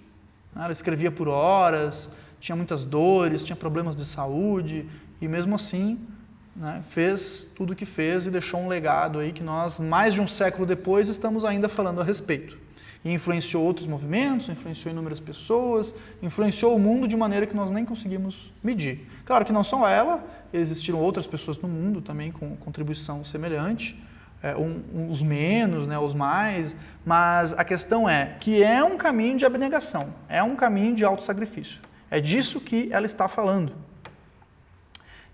Ela escrevia por horas, tinha muitas dores, tinha problemas de saúde, e mesmo assim, né, fez tudo o que fez e deixou um legado aí que nós, mais de um século depois, estamos ainda falando a respeito. E influenciou outros movimentos, influenciou inúmeras pessoas, influenciou o mundo de maneira que nós nem conseguimos medir. Claro que não só ela, existiram outras pessoas no mundo também com contribuição semelhante, uns menos, né, os mais, mas a questão é que é um caminho de abnegação, é um caminho de autossacrifício. É disso que ela está falando.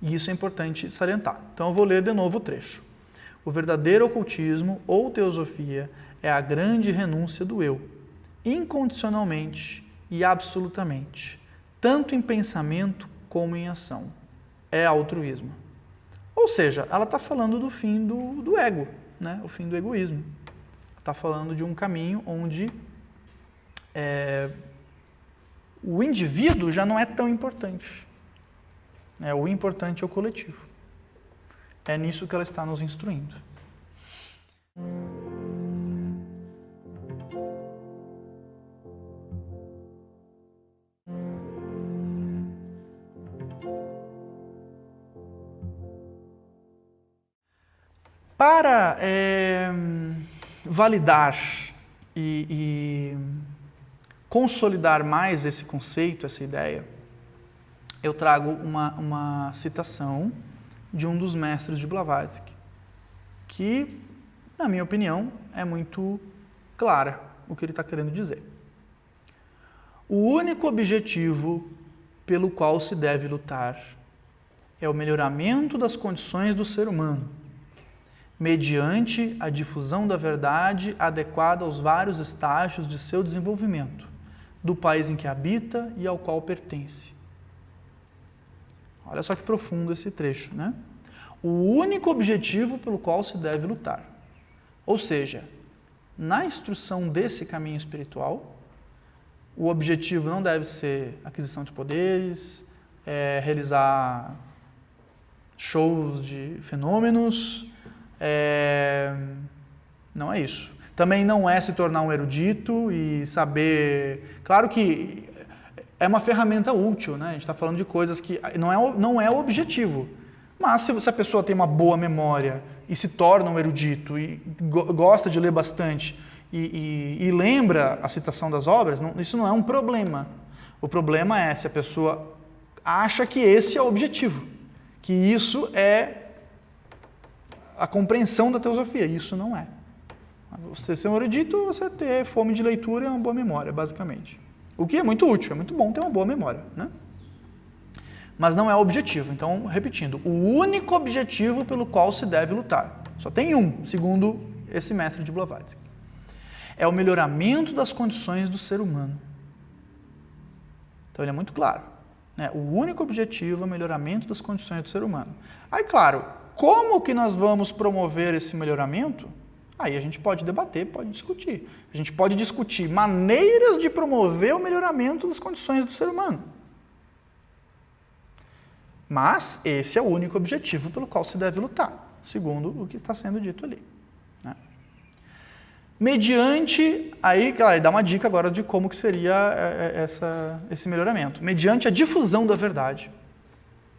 E isso é importante salientar. Então eu vou ler de novo o trecho. O verdadeiro ocultismo ou teosofia é a grande renúncia do eu, incondicionalmente e absolutamente, tanto em pensamento como em ação. É altruísmo. Ou seja, ela está falando do fim do ego, né? O fim do egoísmo. Está falando de um caminho onde o indivíduo já não é tão importante. O importante é o coletivo. É nisso que ela está nos instruindo. Para validar e consolidar mais esse conceito, essa ideia, eu trago uma citação de um dos mestres de Blavatsky, que, na minha opinião, é muito clara o que ele está querendo dizer. O único objetivo pelo qual se deve lutar é o melhoramento das condições do ser humano, mediante a difusão da verdade adequada aos vários estágios de seu desenvolvimento, do país em que habita e ao qual pertence. Olha só que profundo esse trecho, né? O único objetivo pelo qual se deve lutar. Ou seja, na instrução desse caminho espiritual, o objetivo não deve ser aquisição de poderes, realizar shows de fenômenos, não é isso. Também não é se tornar um erudito e saber... Claro que é uma ferramenta útil, né? A gente está falando de coisas que não é o objetivo. Mas se a pessoa tem uma boa memória e se torna um erudito e gosta de ler bastante e lembra a citação das obras, isso não é um problema. O problema é se a pessoa acha que esse é o objetivo, que isso é a compreensão da teosofia. Isso não é. Você ser um erudito, você ter fome de leitura e uma boa memória, basicamente. O que é muito útil, é muito bom ter uma boa memória, né? Mas não é o objetivo. Então, repetindo, o único objetivo pelo qual se deve lutar, só tem um, segundo esse mestre de Blavatsky, é o melhoramento das condições do ser humano. Então, ele é muito claro, né? O único objetivo é o melhoramento das condições do ser humano. Aí, claro, como que nós vamos promover esse melhoramento? Aí a gente pode debater, pode discutir. A gente pode discutir maneiras de promover o melhoramento das condições do ser humano. Mas esse é o único objetivo pelo qual se deve lutar, segundo o que está sendo dito ali, né? Mediante, aí, claro, ele dá uma dica agora de como que seria esse melhoramento. Mediante a difusão da verdade,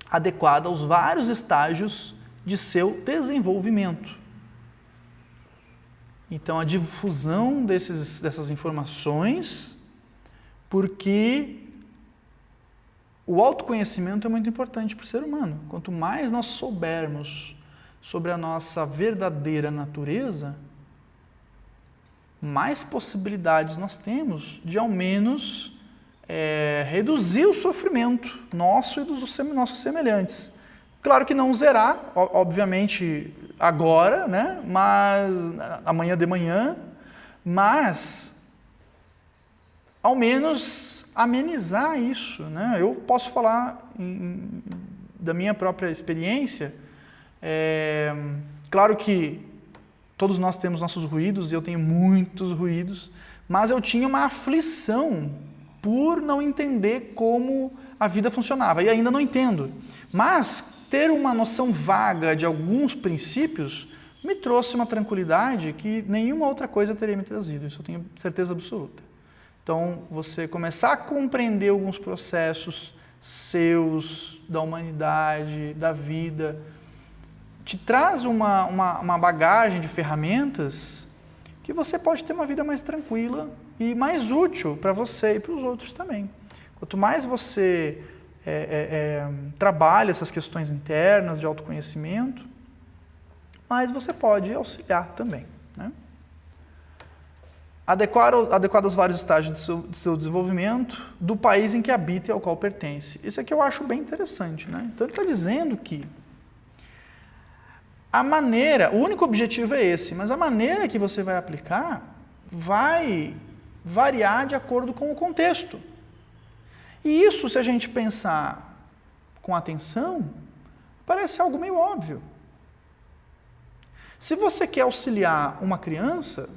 adequada aos vários estágios de seu desenvolvimento. Então, a difusão dessas informações, porque o autoconhecimento é muito importante para o ser humano. Quanto mais nós soubermos sobre a nossa verdadeira natureza, mais possibilidades nós temos de, ao menos, reduzir o sofrimento nosso e dos nossos semelhantes. Claro que não zerar, obviamente, agora, né? Mas amanhã de manhã, mas ao menos amenizar isso, né? Eu posso falar da minha própria experiência. Claro que todos nós temos nossos ruídos, e eu tenho muitos ruídos, mas eu tinha uma aflição por não entender como a vida funcionava, e ainda não entendo. Mas ter uma noção vaga de alguns princípios me trouxe uma tranquilidade que nenhuma outra coisa teria me trazido, isso eu tenho certeza absoluta. Então, você começar a compreender alguns processos seus, da humanidade, da vida, te traz uma bagagem de ferramentas que você pode ter uma vida mais tranquila e mais útil para você e para os outros também. Quanto mais você trabalha essas questões internas de autoconhecimento, mais você pode auxiliar também, né? Adequado aos vários estágios de seu desenvolvimento, do país em que habita e ao qual pertence. Isso aqui eu acho bem interessante, né? Então ele está dizendo que o único objetivo é esse, mas a maneira que você vai aplicar vai variar de acordo com o contexto. E isso, se a gente pensar com atenção, parece algo meio óbvio. Se você quer auxiliar uma criança,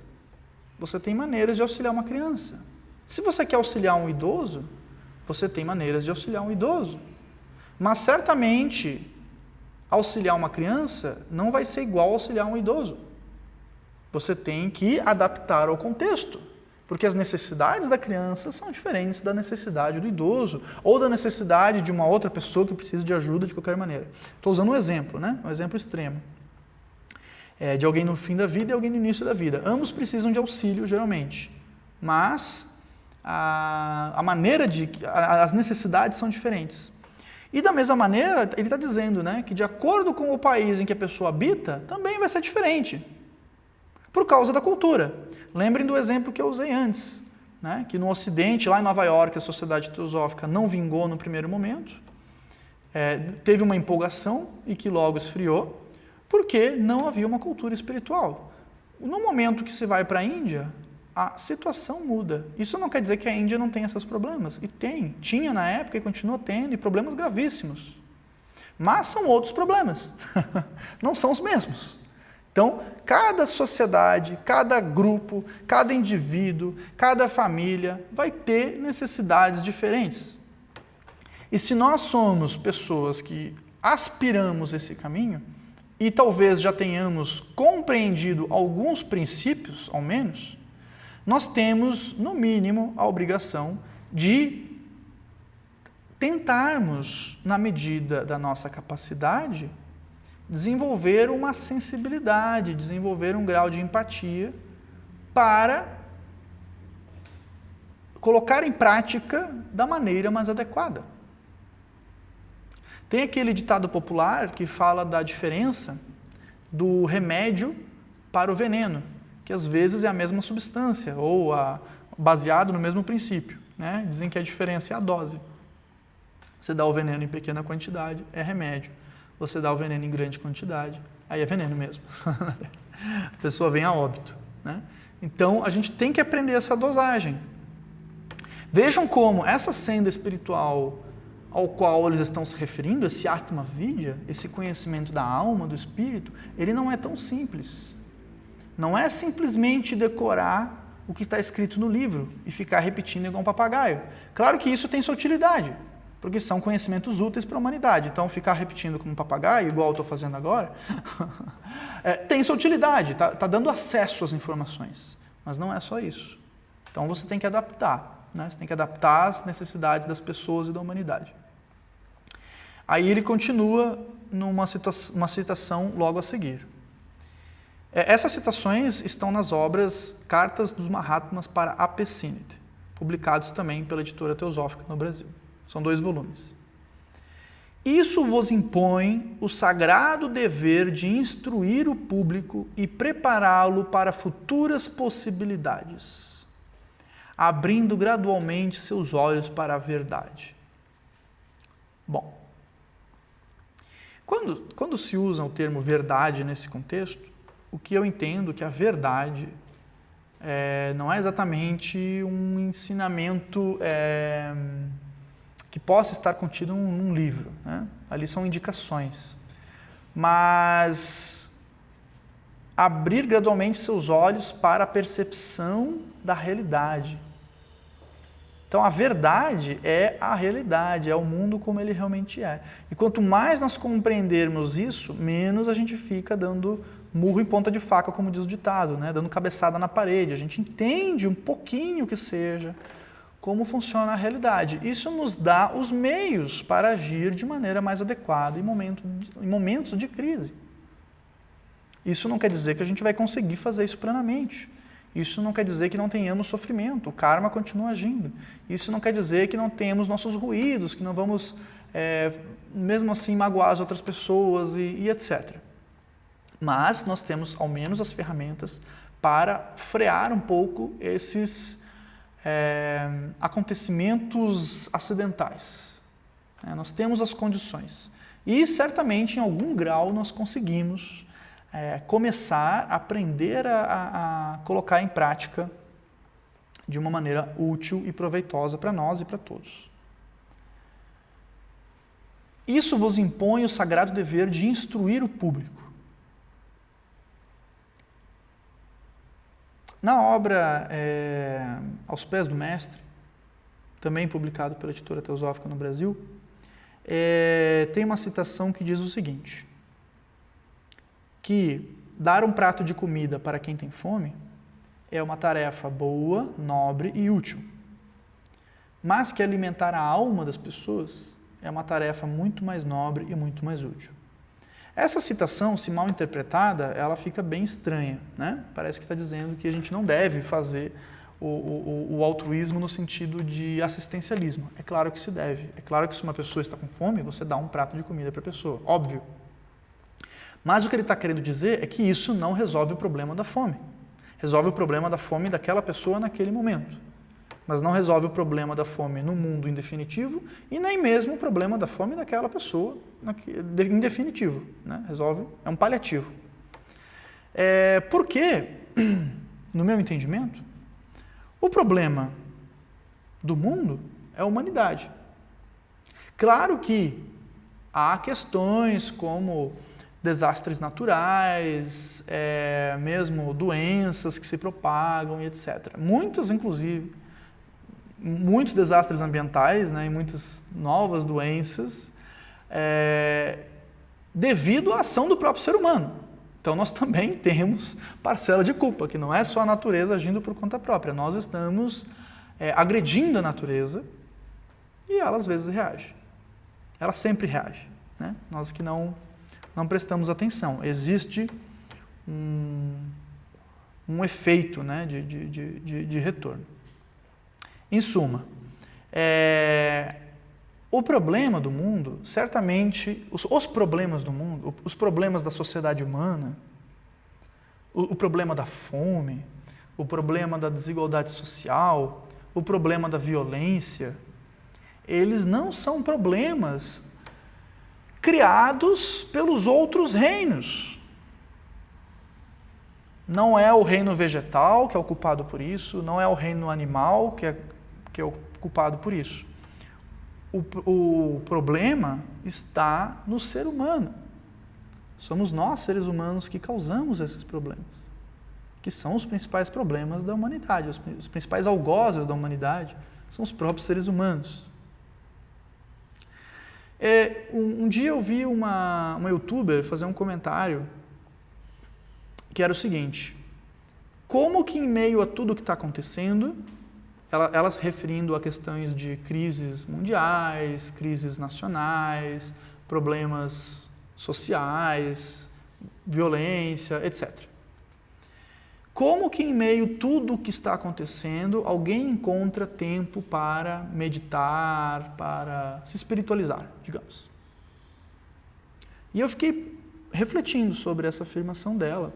você tem maneiras de auxiliar uma criança. Se você quer auxiliar um idoso, você tem maneiras de auxiliar um idoso. Mas certamente, auxiliar uma criança não vai ser igual auxiliar um idoso. Você tem que adaptar ao contexto, porque as necessidades da criança são diferentes da necessidade do idoso, ou da necessidade de uma outra pessoa que precisa de ajuda de qualquer maneira. Estou usando um exemplo, né? Um exemplo extremo. de alguém no fim da vida e alguém no início da vida. Ambos precisam de auxílio, geralmente, mas as necessidades são diferentes. E da mesma maneira, ele está dizendo, né, que de acordo com o país em que a pessoa habita, também vai ser diferente, por causa da cultura. Lembrem do exemplo que eu usei antes, né, que no Ocidente, lá em Nova York, a sociedade teosófica não vingou no primeiro momento, teve uma empolgação e que logo esfriou, porque não havia uma cultura espiritual. No momento que se vai para a Índia, a situação muda. Isso não quer dizer que a Índia não tenha seus problemas. E tinha na época e continua tendo, e problemas gravíssimos. Mas são outros problemas. Não são os mesmos. Então, cada sociedade, cada grupo, cada indivíduo, cada família vai ter necessidades diferentes. E se nós somos pessoas que aspiramos esse caminho, e talvez já tenhamos compreendido alguns princípios, ao menos, nós temos, no mínimo, a obrigação de tentarmos, na medida da nossa capacidade, desenvolver uma sensibilidade, desenvolver um grau de empatia para colocar em prática da maneira mais adequada. Tem aquele ditado popular que fala da diferença do remédio para o veneno, que às vezes é a mesma substância, ou baseado no mesmo princípio, né? Dizem que a diferença é a dose. Você dá o veneno em pequena quantidade, é remédio. Você dá o veneno em grande quantidade, aí é veneno mesmo. A pessoa vem a óbito, né? Então, a gente tem que aprender essa dosagem. Vejam como essa senda espiritual ao qual eles estão se referindo, esse Atma Vidya, esse conhecimento da alma, do espírito, ele não é tão simples. Não é simplesmente decorar o que está escrito no livro e ficar repetindo igual um papagaio. Claro que isso tem sua utilidade, porque são conhecimentos úteis para a humanidade. Então, ficar repetindo como um papagaio, igual eu estou fazendo agora, tem sua utilidade, está dando acesso às informações. Mas não é só isso. Então, você tem que adaptar, né? Você tem que adaptar às necessidades das pessoas e da humanidade. Aí ele continua numa citação logo a seguir. Essas citações estão nas obras Cartas dos Mahatmas para Apessinit, publicados também pela editora Teosófica no Brasil. São 2 volumes. Isso vos impõe o sagrado dever de instruir o público e prepará-lo para futuras possibilidades, abrindo gradualmente seus olhos para a verdade. Bom, quando se usa o termo verdade nesse contexto, o que eu entendo que a verdade não é exatamente um ensinamento que possa estar contido num livro, né? Ali são indicações. Mas abrir gradualmente seus olhos para a percepção da realidade. Então, a verdade é a realidade, é o mundo como ele realmente é. E quanto mais nós compreendermos isso, menos a gente fica dando murro em ponta de faca, como diz o ditado, né? Dando cabeçada na parede. A gente entende um pouquinho que seja como funciona a realidade. Isso nos dá os meios para agir de maneira mais adequada em momentos de crise. Isso não quer dizer que a gente vai conseguir fazer isso plenamente. Isso não quer dizer que não tenhamos sofrimento, o karma continua agindo. Isso não quer dizer que não temos nossos ruídos, que não vamos, mesmo assim, magoar as outras pessoas e etc. Mas nós temos, ao menos, as ferramentas para frear um pouco esses acontecimentos acidentais. Nós temos as condições. E, certamente, em algum grau, nós conseguimos começar a aprender a colocar em prática de uma maneira útil e proveitosa para nós e para todos. Isso vos impõe o sagrado dever de instruir o público. Na obra Aos Pés do Mestre, também publicado pela editora Teosófica no Brasil, tem uma citação que diz o seguinte: que dar um prato de comida para quem tem fome é uma tarefa boa, nobre e útil, mas que alimentar a alma das pessoas é uma tarefa muito mais nobre e muito mais útil. Essa citação, se mal interpretada, ela fica bem estranha, né? Parece que está dizendo que a gente não deve fazer o altruísmo no sentido de assistencialismo. É claro que se deve. É claro que se uma pessoa está com fome, você dá um prato de comida para a pessoa, óbvio. Mas o que ele está querendo dizer é que isso não resolve o problema da fome. Resolve o problema da fome daquela pessoa naquele momento. Mas não resolve o problema da fome no mundo em definitivo e nem mesmo o problema da fome daquela pessoa em definitivo. Né? Resolve, é um paliativo. Porque, no meu entendimento, o problema do mundo é a humanidade. Claro que há questões como desastres naturais, mesmo doenças que se propagam e etc. Muitos desastres ambientais, né, e muitas novas doenças, devido à ação do próprio ser humano. Então nós também temos parcela de culpa, que não é só a natureza agindo por conta própria. Nós estamos agredindo a natureza e ela às vezes reage. Ela sempre reage. Né? Nós que não prestamos atenção. Existe um efeito, né, de retorno. Em suma, o problema do mundo, certamente, os problemas do mundo, os problemas da sociedade humana, o problema da fome, o problema da desigualdade social, o problema da violência, eles não são problemas criados pelos outros reinos. Não é o reino vegetal que é o culpado por isso, não é o reino animal que é o culpado por isso. O problema está no ser humano. Somos nós, seres humanos, que causamos esses problemas, que são os principais problemas da humanidade, os principais algozes da humanidade são os próprios seres humanos. Um dia eu vi uma youtuber fazer um comentário que era o seguinte: como que em meio a tudo que está acontecendo, ela se referindo a questões de crises mundiais, crises nacionais, problemas sociais, violência, etc. Como que em meio a tudo que está acontecendo, alguém encontra tempo para meditar, para se espiritualizar, digamos? E eu fiquei refletindo sobre essa afirmação dela.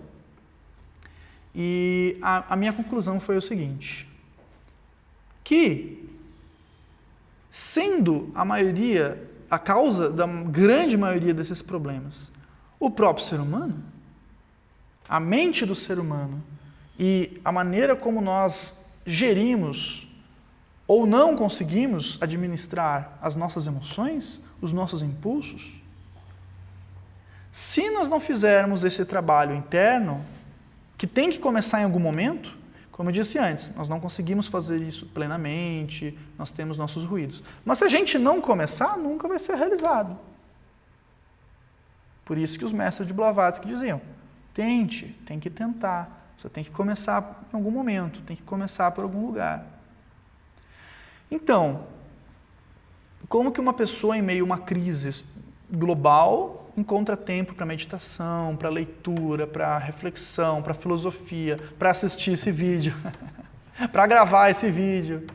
E a minha conclusão foi o seguinte: que, sendo a causa da grande maioria desses problemas, o próprio ser humano, a mente do ser humano e a maneira como nós gerimos ou não conseguimos administrar as nossas emoções, os nossos impulsos, se nós não fizermos esse trabalho interno, que tem que começar em algum momento, como eu disse antes, nós não conseguimos fazer isso plenamente, nós temos nossos ruídos. Mas se a gente não começar, nunca vai ser realizado. Por isso que os mestres de Blavatsky diziam: tente, tem que tentar. Você tem que começar em algum momento, tem que começar por algum lugar. Então, como que uma pessoa em meio a uma crise global encontra tempo para meditação, para leitura, para reflexão, para filosofia, para assistir esse vídeo, para gravar esse vídeo?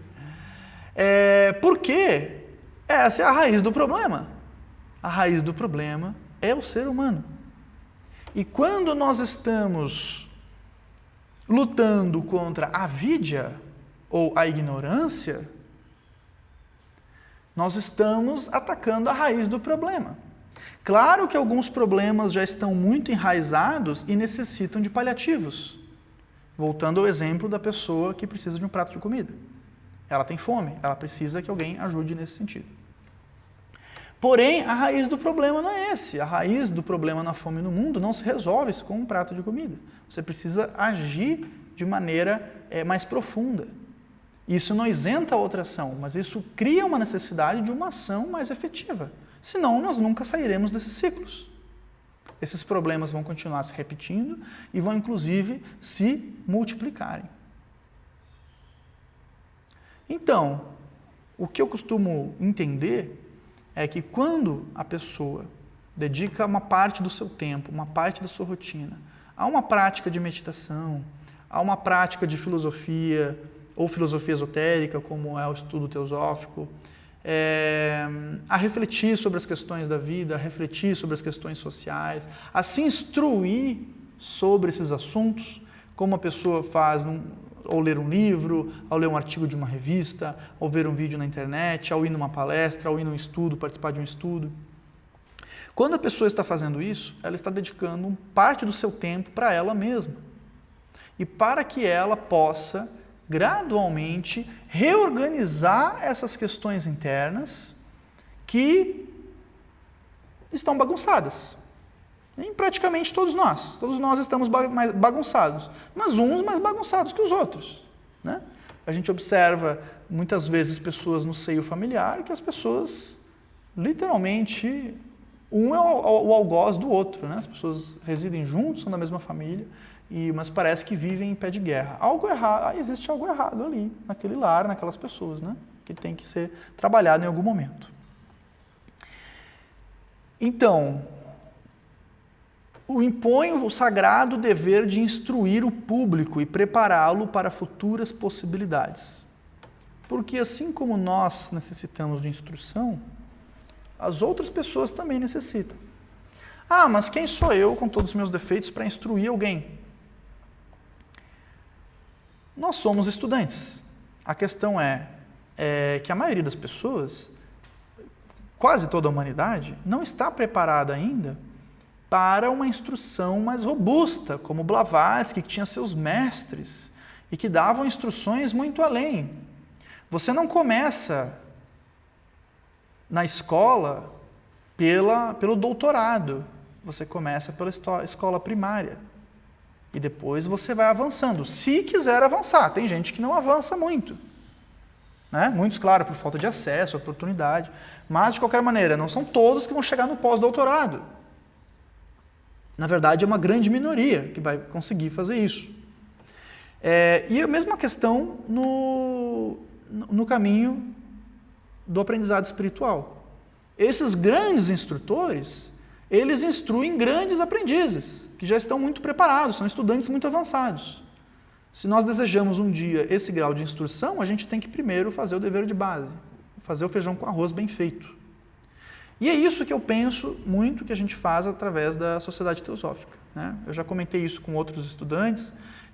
Porque essa é a raiz do problema. A raiz do problema é o ser humano. E quando nós estamos lutando contra a avidya, ou a ignorância, nós estamos atacando a raiz do problema. Claro que alguns problemas já estão muito enraizados e necessitam de paliativos. Voltando ao exemplo da pessoa que precisa de um prato de comida. Ela tem fome, ela precisa que alguém ajude nesse sentido. Porém, a raiz do problema não é esse. A raiz do problema na fome no mundo não se resolve com um prato de comida. Você precisa agir de maneira mais profunda. Isso não isenta a outra ação, mas isso cria uma necessidade de uma ação mais efetiva. Senão, nós nunca sairemos desses ciclos. Esses problemas vão continuar se repetindo e vão, inclusive, se multiplicarem. Então, o que eu costumo entender é que quando a pessoa dedica uma parte do seu tempo, uma parte da sua rotina a uma prática de meditação, a uma prática de filosofia, ou filosofia esotérica, como é o estudo teosófico, a refletir sobre as questões da vida, a refletir sobre as questões sociais, a se instruir sobre esses assuntos, como a pessoa faz ao ler um livro, ao ler um artigo de uma revista, ao ver um vídeo na internet, ao ir numa palestra, ao ir num estudo, participar de um estudo. Quando a pessoa está fazendo isso, ela está dedicando parte do seu tempo para ela mesma. E para que ela possa, gradualmente, reorganizar essas questões internas que estão bagunçadas. Em praticamente todos nós estamos bagunçados, mas uns mais bagunçados que os outros, né? A gente observa muitas vezes pessoas no seio familiar que as pessoas, literalmente, um é o algoz do outro, né? As pessoas residem juntos, são da mesma família, mas parece que vivem em pé de guerra. Existe algo errado ali, naquele lar, naquelas pessoas, né? Que tem que ser trabalhado em algum momento. Então, impõe o sagrado dever de instruir o público e prepará-lo para futuras possibilidades. Porque assim como nós necessitamos de instrução, as outras pessoas também necessitam. Ah, mas quem sou eu, com todos os meus defeitos, para instruir alguém? Nós somos estudantes. A questão é que a maioria das pessoas, quase toda a humanidade, não está preparada ainda para uma instrução mais robusta, como Blavatsky, que tinha seus mestres e que davam instruções muito além. Você não começa na escola pelo doutorado, você começa pela escola primária e depois você vai avançando, se quiser avançar. Tem gente que não avança muito, né? Muitos, claro, por falta de acesso, oportunidade, mas de qualquer maneira, não são todos que vão chegar no pós-doutorado. Na verdade, é uma grande minoria que vai conseguir fazer isso. E a mesma questão no caminho do aprendizado espiritual. Esses grandes instrutores, eles instruem grandes aprendizes, que já estão muito preparados, são estudantes muito avançados. Se nós desejamos um dia esse grau de instrução, a gente tem que primeiro fazer o dever de base, fazer o feijão com arroz bem feito. E é isso que eu penso muito que a gente faz através da Sociedade Teosófica, né? Eu já comentei isso com outros estudantes,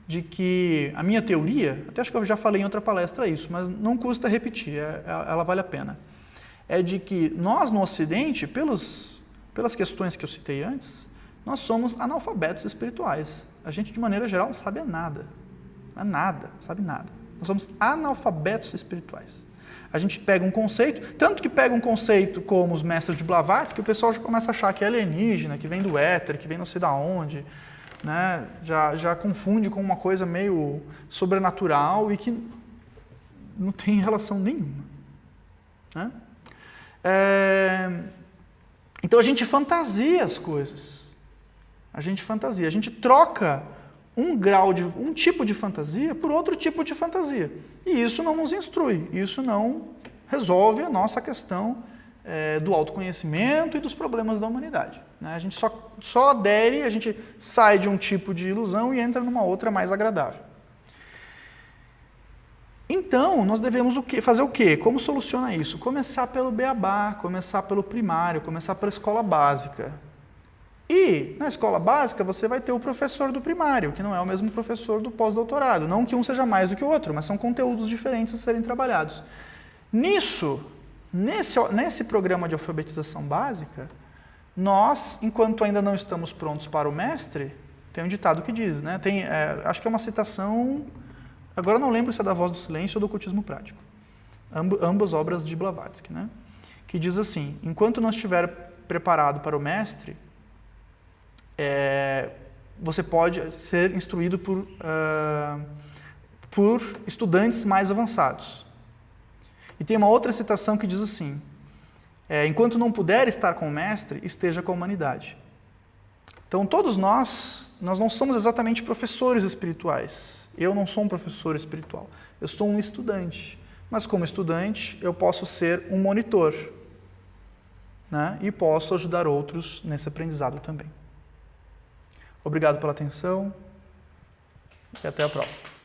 de que a minha teoria, até acho que eu já falei em outra palestra isso, mas não custa repetir, ela vale a pena, é de que nós no Ocidente, pelas questões que eu citei antes, nós somos analfabetos espirituais. A gente, de maneira geral, não sabe nada. Nada, sabe nada. Nós somos analfabetos espirituais. A gente pega um conceito, tanto que pega um conceito como os mestres de Blavatsky, que o pessoal já começa a achar que é alienígena, que vem do éter, que vem não sei da onde, né? Já confunde com uma coisa meio sobrenatural e que não tem relação nenhuma, né? Então a gente fantasia as coisas. A gente troca um tipo de fantasia por outro tipo de fantasia. E isso não nos instrui, isso não resolve a nossa questão do autoconhecimento e dos problemas da humanidade, né? A gente só adere, a gente sai de um tipo de ilusão e entra numa outra mais agradável. Então, nós devemos fazer o quê? Como soluciona isso? Começar pelo beabá, começar pelo primário, começar pela escola básica. E, na escola básica, você vai ter o professor do primário, que não é o mesmo professor do pós-doutorado. Não que um seja mais do que o outro, mas são conteúdos diferentes a serem trabalhados. Nesse programa de alfabetização básica, nós, enquanto ainda não estamos prontos para o mestre, tem um ditado que diz, né? Acho que é uma citação, agora eu não lembro se é da Voz do Silêncio ou do Ocultismo Prático, ambas obras de Blavatsky, né? Que diz assim: enquanto não estiver preparado para o mestre, você pode ser instruído por estudantes mais avançados. E tem uma outra citação que diz assim: enquanto não puder estar com o mestre, esteja com a humanidade. Então, todos nós não somos exatamente professores espirituais. Eu não sou um professor espiritual, eu sou um estudante. Mas como estudante, eu posso ser um monitor. né? E posso ajudar outros nesse aprendizado também. Obrigado pela atenção e até a próxima.